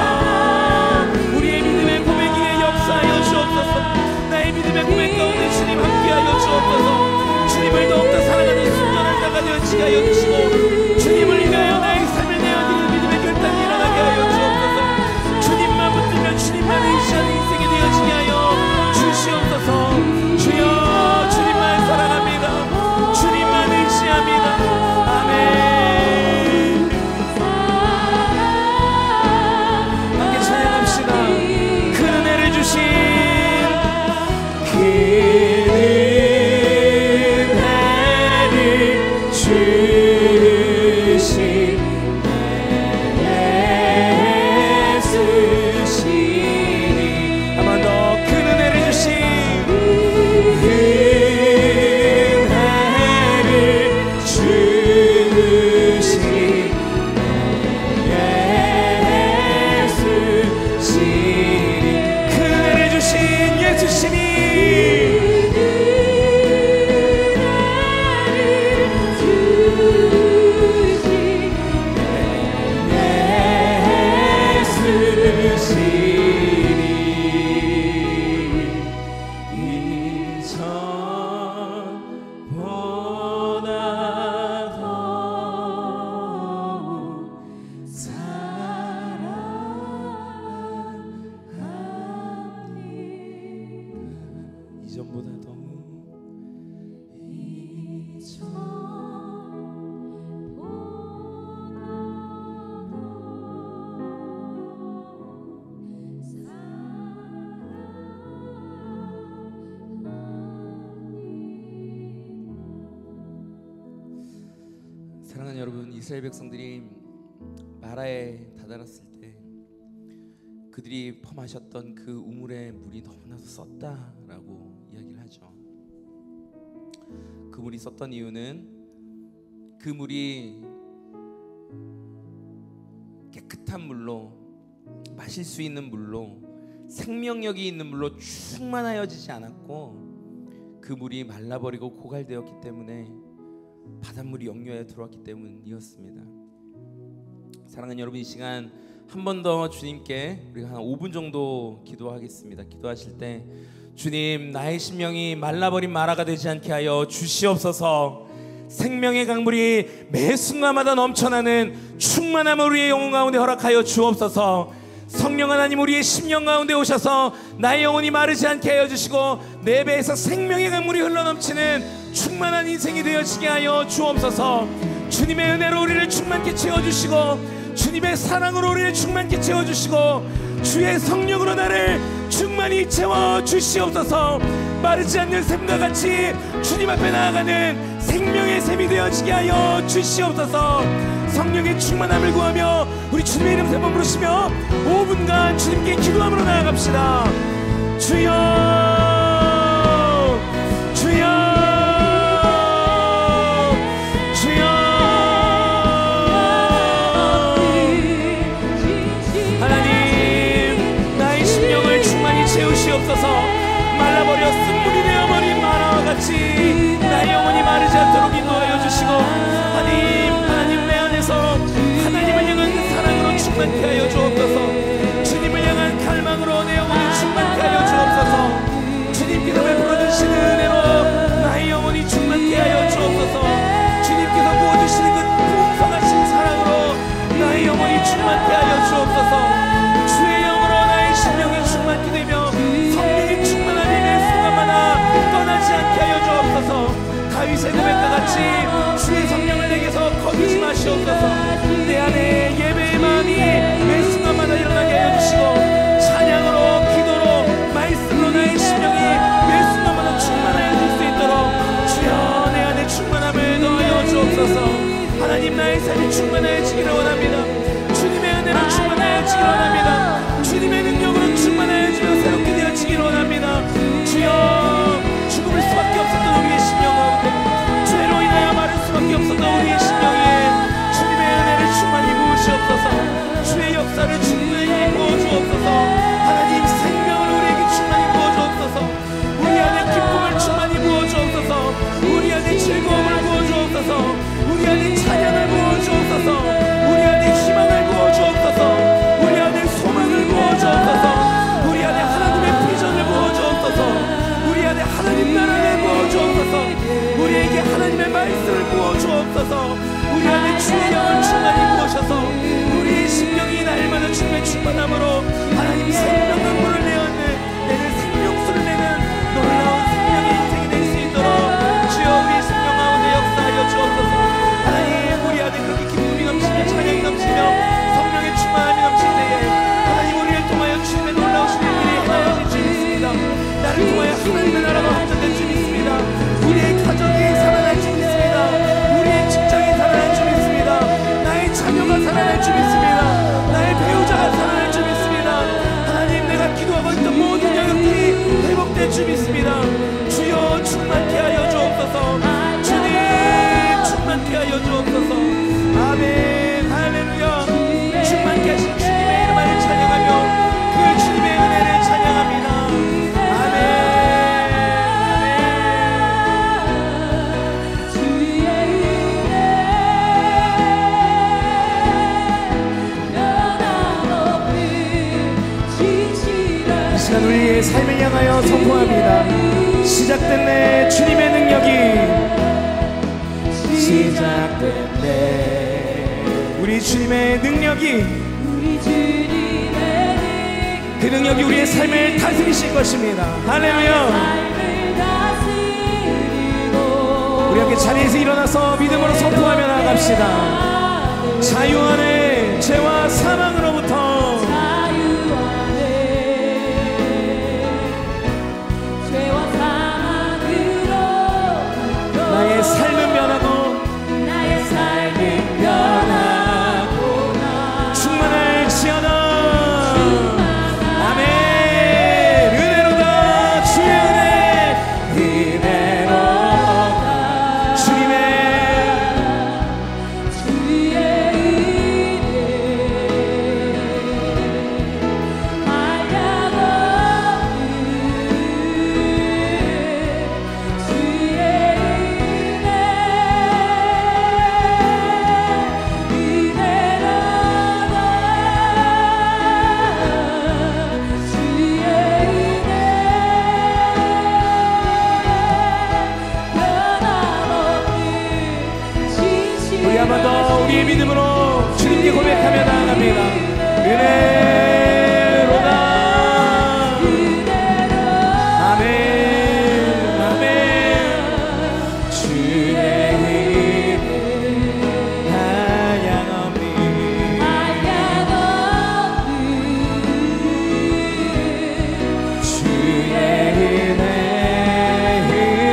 우리의 믿음의 고백 위에 역사하여 주옵소서. 나의 믿음의 고백 가운데 주님 함께하여 주옵소서. 주님을 더욱더 사랑하는 순전한 자가 되어지게 하여 주시고 주님을 위하여 나의 삶을 내어드리는 믿음의 결단이 일어나게 하여 주옵소서. 주님만 붙들면 주님만 의지하는 인생이 되어지게 하여 주시옵소서. 주여, 주님만 사랑합니다. 주님만 의지합니다. 아멘. 함께 찬양합시다. 그 은혜를 주신 사랑하는 여러분, 이스라엘 백성들이 마라에 다다랐을 때 그들이 퍼마셨던 그 우물의 물이 너무나도 썼다라고 이야기를 하죠. 그 물이 썼던 이유는 그 물이 깨끗한 물로, 마실 수 있는 물로, 생명력이 있는 물로 충만하여지지 않았고 그 물이 말라버리고 고갈되었기 때문에 바닷물이 역류하여 들어왔기 때문이었습니다. 사랑하는 여러분, 이 시간 한 번 더 주님께 우리가 한 5분 정도 기도하겠습니다. 기도하실 때 주님, 나의 심령이 말라버린 마라가 되지 않게 하여 주시옵소서. 생명의 강물이 매 순간마다 넘쳐나는 충만함을 우리의 영혼 가운데 허락하여 주옵소서. 성령 하나님, 우리의 심령 가운데 오셔서 나의 영혼이 마르지 않게 하여 주시고 내 배에서 생명의 강물이 흘러넘치는 충만한 인생이 되어지게 하여 주옵소서. 주님의 은혜로 우리를 충만케 채워주시고 주님의 사랑으로 우리를 충만케 채워주시고 주의 성령으로 나를 충만히 채워주시옵소서. 마르지 않는 샘과 같이 주님 앞에 나아가는 생명의 샘이 되어지게 하여 주시옵소서. 성령의 충만함을 구하며 우리 주님의 이름 세 번 부르시며 5분간 주님께 기도함으로 나아갑시다. 주여, 주여, 주여. 하나님, 나의 심령을 충만히 채우시옵소서. 말라버려 쓴물이 되어버린 마라와 같이 나의 영혼이 마르지 않도록 인도하여 주시고 하나님 내 안에서 하나님을 향한 사랑으로 충만케 하여 주옵소서. 주님을 향한 갈망으로 내 영혼이 충만케 하여 주옵소서. 주님께서 베풀어주시는 은혜로 나의 영혼이 충만케 하여 주옵소서. 주님께서 부어주시는 그 풍성하신 사랑으로 나의 영혼이 충만케 하여 주옵소서. 주의 영으로 나의 심령이 충만케 되며 성령이 충만한 힘의 순간마다 떠나지 않게 하여 주옵소서. 다윗의 고백과 같이 주의 성령을 내게서 거두지 마시옵소서. 내 안에 예배의 마음이 매 순간마다 일어나게 하여 주시고 찬양으로 기도로 말씀으로 나의 심령이 매 순간마다 충만하여 줄 수 있도록 주여 내 안에 충만함을 더하여 주옵소서. 하나님, 나의 삶이 충만해지기를 원합니다. 주님의 은혜로 충만해지기를 원합니다. 주님의 능력으로 충만해지며 새롭게 되어지기를 원합니다. 주여, 죽을 수밖에 없었던 우리의 심령 가운데 죄로 인하여 마를 수밖에 없었던 우리의 심령에 주님의 은혜를 충만히 부으시옵소서. 주의 역사를 충만히 부어주옵소서. 하나님, 생명을 우리에게 충만히 부어주옵소서. 우리 안에 기쁨을 충만히 부어주옵소서. 우리 안에 즐거움을 부어주옵소서. 우리 안에 찬양을 부어주옵소서. 우리 안에 희망을 부어주옵소서. 우리 안에 소망을 부어주옵소서. 우리 안에 하나님의 비전을 부어주옵소서. 우리 안에 하나님 나라를 부어주옵소서. 우리에게 하나님의 말씀을 부어주옵소서. 우리 안에 주의 영을 충만히 부으셔서 우리의 심령이 날마다 주님의 충만함으로 하나님 생명 강물을 내는 생명수를 내는 놀라운 생명의 인생이 될 수 있도록 주여 우리의 심령 가운데 역사하여 주옵소서. 하나님, 우리 안에 그렇게 기쁨이 넘치며 찬양이 넘치며 성령의 충만함이 넘칠 때에 하나님, 우리를 통하여 주님의 놀라우신 일이 행하여질 줄 믿습니다. 나를 통하여 하나님의 나라가 확장될 줄 믿습니다. 우리의 가정이 살아날 줄 믿습니다. 우리의 직장이 살아날 줄 믿습니다. 나의 자녀가 살아날 줄 믿습니다. 나의 배우자가 살아날 줄 믿습니다. 하나님, 내가 기도하고 있던 모든 영역들이 회복될 줄 믿습니다. 주여, 충만케 하여 주옵소서. 주님, 충만케 하여 주옵소서. 아멘. 할렐루야. 충만케 하신 주님의 이름을 찬양하며 그 주님의 은혜를 찬양합니다. 우리의 삶을 향하여 선포합니다. 시작됐네. 주님의 능력이 시작됐네. 우리 주님의 능력이 그 능력이 우리의 삶을 다스리실 것입니다. 할렐루야. 우리 함께 자리에서 일어나서 믿음으로 선포하며 나아갑시다. 자유 안에 죄와 사망으로부터 나의 삶은 변하고 충만할지어다. 아멘. 은혜로다. 주의 은혜로다. 주님의 우리의 믿음으로 주님께 고백하며 나아갑니다. 은혜로다. 아멘 아멘. 주의 이름 한량없니 주의 은혜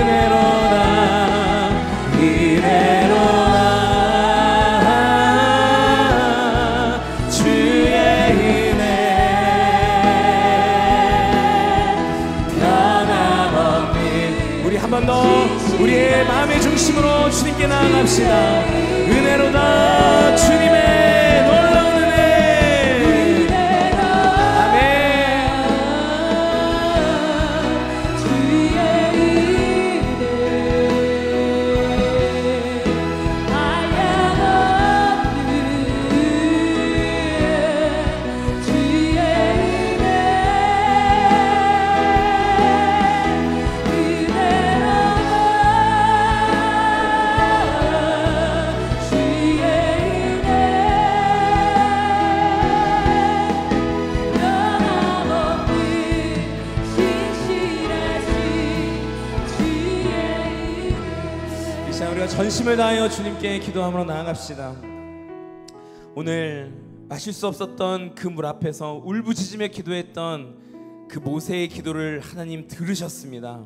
은혜로다 은혜로다 주의 은혜 변함없니. 우리 한 번 더 우리의 마음의 중심으로 주님께 나아갑시다. 은혜로다 주님의 놀라운 은혜. 아멘. 우리가 전심을 다하여 주님께 기도함으로 나아갑시다. 오늘 마실 수 없었던 그 물 앞에서 울부짖으며 기도했던 그 모세의 기도를 하나님 들으셨습니다.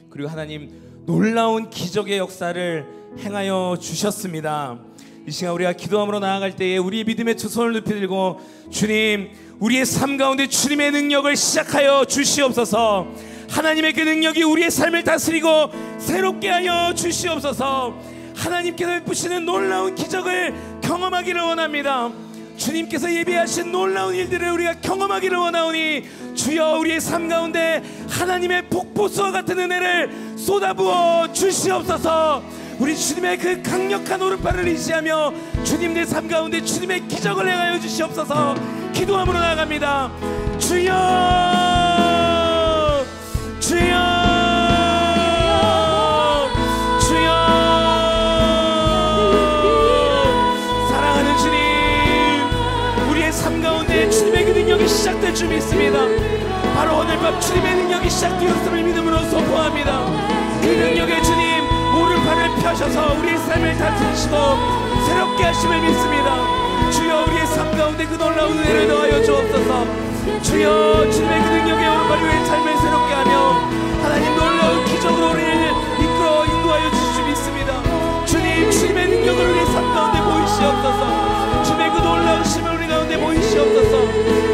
그리고 하나님 놀라운 기적의 역사를 행하여 주셨습니다. 이 시간 우리가 기도함으로 나아갈 때에 우리의 믿음의 두 손을 높이 들고 주님, 우리의 삶 가운데 주님의 능력을 시작하여 주시옵소서. 하나님의 그 능력이 우리의 삶을 다스리고 새롭게 하여 주시옵소서. 하나님께서 베푸시는 놀라운 기적을 경험하기를 원합니다. 주님께서 예비하신 놀라운 일들을 우리가 경험하기를 원하오니 주여 우리의 삶 가운데 하나님의 폭포수와 같은 은혜를 쏟아부어 주시옵소서. 우리 주님의 그 강력한 오른팔을 의지하며 주님 내 삶 가운데 주님의 기적을 행하여 주시옵소서. 기도함으로 나아갑니다. 주여 주여 주여. 사랑하는 주님, 우리의 삶 가운데 주님의 그 능력이 시작될 줄 믿습니다. 바로 오늘 밤 주님의 능력이 시작되었음을 믿음으로 선포합니다. 그 능력의 주님 오른팔을 펴셔서 우리의 삶을 다스리시고 새롭게 하심을 믿습니다. 주여 우리의 삶 가운데 그 놀라운 은혜를 더하여 주옵소서. 주여 주님의 그 능력의 오른팔이 우리의 삶을 새롭게 하며 하나님 놀라운 기적으로 우리를 이끌어 인도하여 주실 줄 믿습니다. 주님 주님의 능력을 우리의 삶 가운데 보이시옵소서. 주님의 그 놀라운 심을 우리 가운데 보이시옵소서.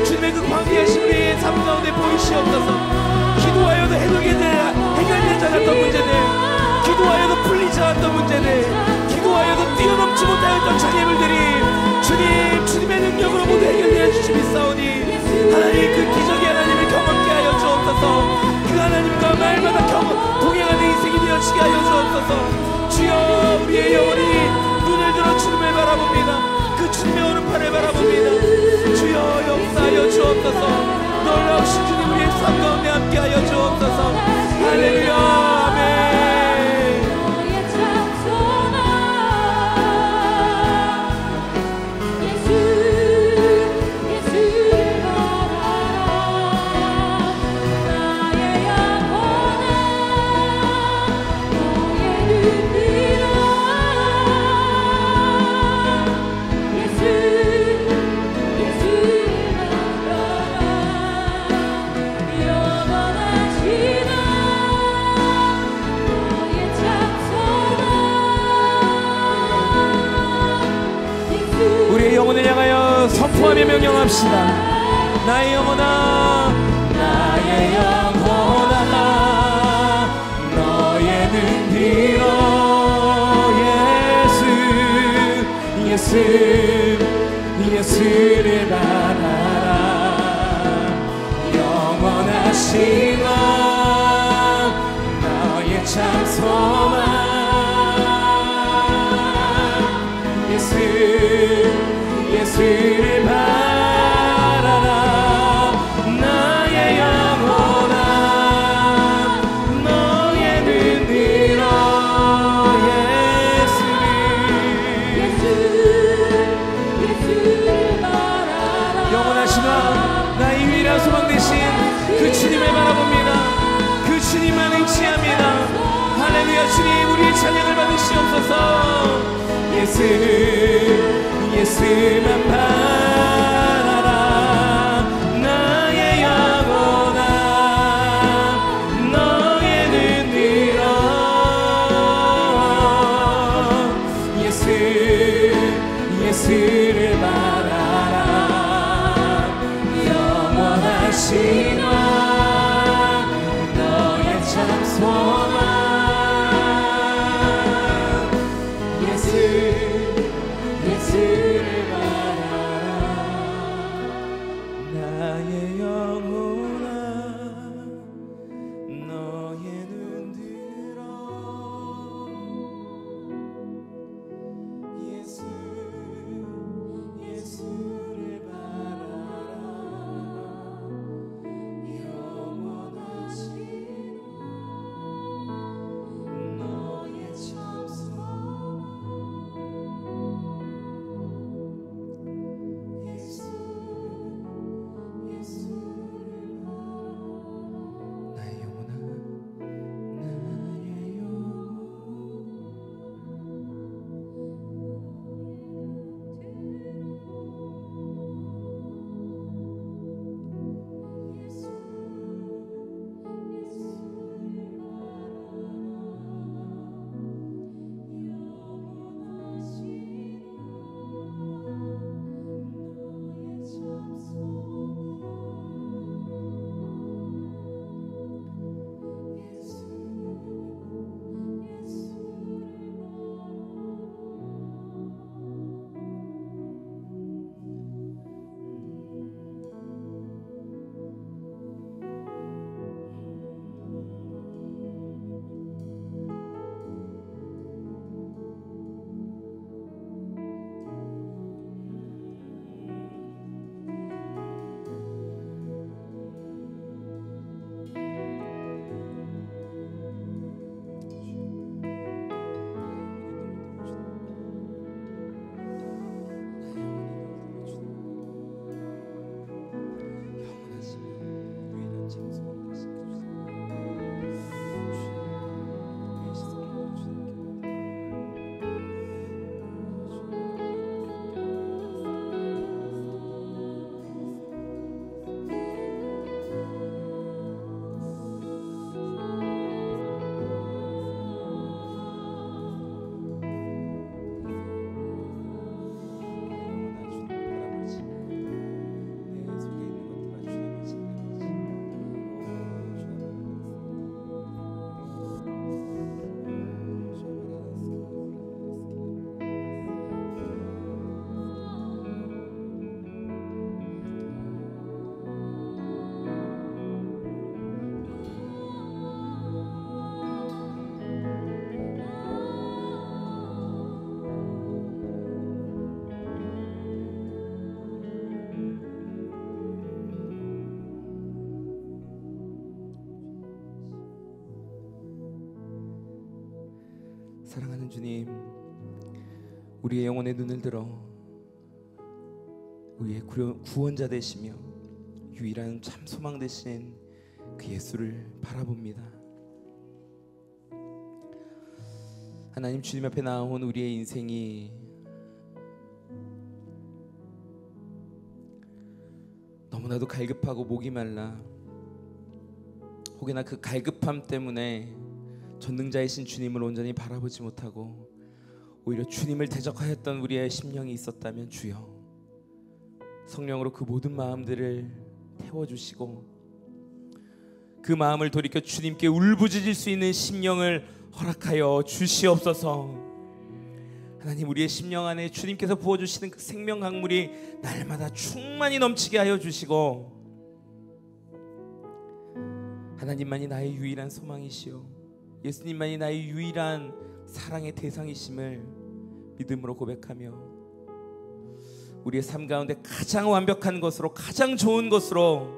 주님의 그 광대하심 우리의 삶 가운데 보이시옵소서. 기도하여도 해결되지 않았던 문제들, 기도하여도 풀리지 않았던 문제들, 기도하여도 뛰어넘지 못하였던 장애물들이 주님 주님의 능력으로 모두 해결되어 주시옵사오니 하나님 그 기적의 하나님을 경험케 하여 주옵소서. 그 하나님과 말마다 동행하는 인생이 되어지게 하여 주옵소서. 주여 우리의 영혼이 눈을 들어 주님을 바라봅니다. 그 주님의 오른팔을 바라봅니다. 주여 역사하여 주옵소서. 놀라우신 주님 우리의 삶 가운데 함께 하여 주옵소서. 할렐루야 아멘. 영혼을 향하여 선포하며 명령합시다. 나의 영혼아 나의 영혼아 너의 능 빌어 예수 예수를 바라라. 영원하신 너의 참 소망 예수를 바라라. 나의 영혼아 너의 눈 들어 예수를 주시옵소서. 예수만 바라라. 나의 영혼아 너의 눈 들어. 예수를 바라라. 영원하신 왕 너의 참 소망. 예수를 바라라. 나의 영혼아 너의 눈 들어. 예수를 바라라. 영원하신 너의 참 소망. 나의 영혼아 나의 사랑하는 주님, 우리의 영혼의 눈을 들어 우리의 구원자 되시며 유일한 참 소망 되신 그 예수를 바라봅니다. 하나님, 주님 앞에 나온 우리의 인생이 너무나도 갈급하고 목이 말라 혹여나 그 갈급함 때문에 전능자이신 주님을 온전히 바라보지 못하고 오히려 주님을 대적하였던 우리의 심령이 있었다면 주여, 성령으로 그 모든 마음들을 태워주시고 그 마음을 돌이켜 주님께 울부짖을 수 있는 심령을 허락하여 주시옵소서. 하나님, 우리의 심령 안에 주님께서 부어주시는 그 생명 강물이 날마다 충만히 넘치게 하여 주시고, 하나님만이 나의 유일한 소망이시오 예수님만이 나의 유일한 사랑의 대상이심을 믿음으로 고백하며 우리의 삶 가운데 가장 완벽한 것으로, 가장 좋은 것으로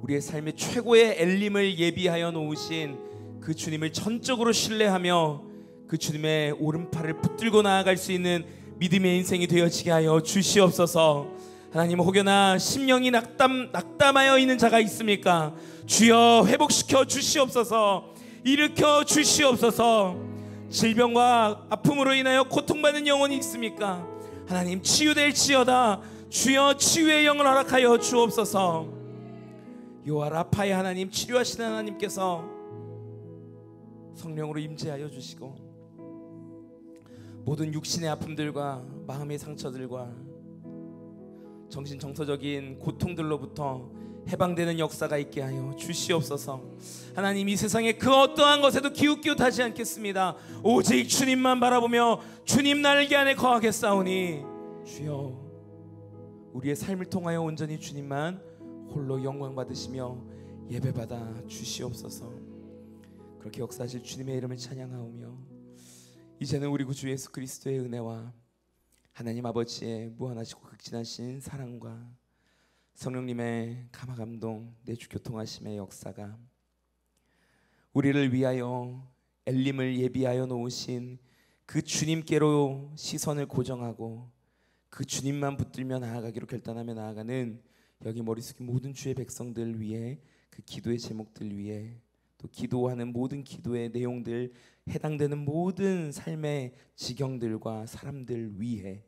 우리의 삶의 최고의 엘림을 예비하여 놓으신 그 주님을 전적으로 신뢰하며 그 주님의 오른팔을 붙들고 나아갈 수 있는 믿음의 인생이 되어지게 하여 주시옵소서. 하나님, 혹여나 심령이 낙담하여 있는 자가 있습니까? 주여, 회복시켜 주시옵소서. 일으켜 주시옵소서. 질병과 아픔으로 인하여 고통받는 영혼이 있습니까? 하나님 치유될지어다. 주여 치유의 영을 허락하여 주옵소서. 요아라파의 하나님, 치료하시는 하나님께서 성령으로 임재하여 주시고 모든 육신의 아픔들과 마음의 상처들과 정신 정서적인 고통들로부터 해방되는 역사가 있게 하여 주시옵소서. 하나님, 이 세상에 그 어떠한 것에도 기웃기웃하지 않겠습니다. 오직 주님만 바라보며 주님 날개 안에 거하겠사오니 주여 우리의 삶을 통하여 온전히 주님만 홀로 영광 받으시며 예배받아 주시옵소서. 그렇게 역사하실 주님의 이름을 찬양하오며 이제는 우리 구주 예수 그리스도의 은혜와 하나님 아버지의 무한하시고 극진하신 사랑과 성령님의 감화감동 내주 교통하심의 역사가 우리를 위하여 엘림을 예비하여 놓으신 그 주님께로 시선을 고정하고 그 주님만 붙들며 나아가기로 결단하며 나아가는 여기 머리 숙인 모든 주의 백성들 위해, 그 기도의 제목들 위해, 또 기도하는 모든 기도의 내용들, 해당되는 모든 삶의 지경들과 사람들 위해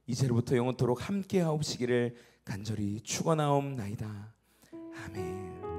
이제로부터 영원토록 함께 하옵시기를 간절히 축원하옵나이다. 아멘.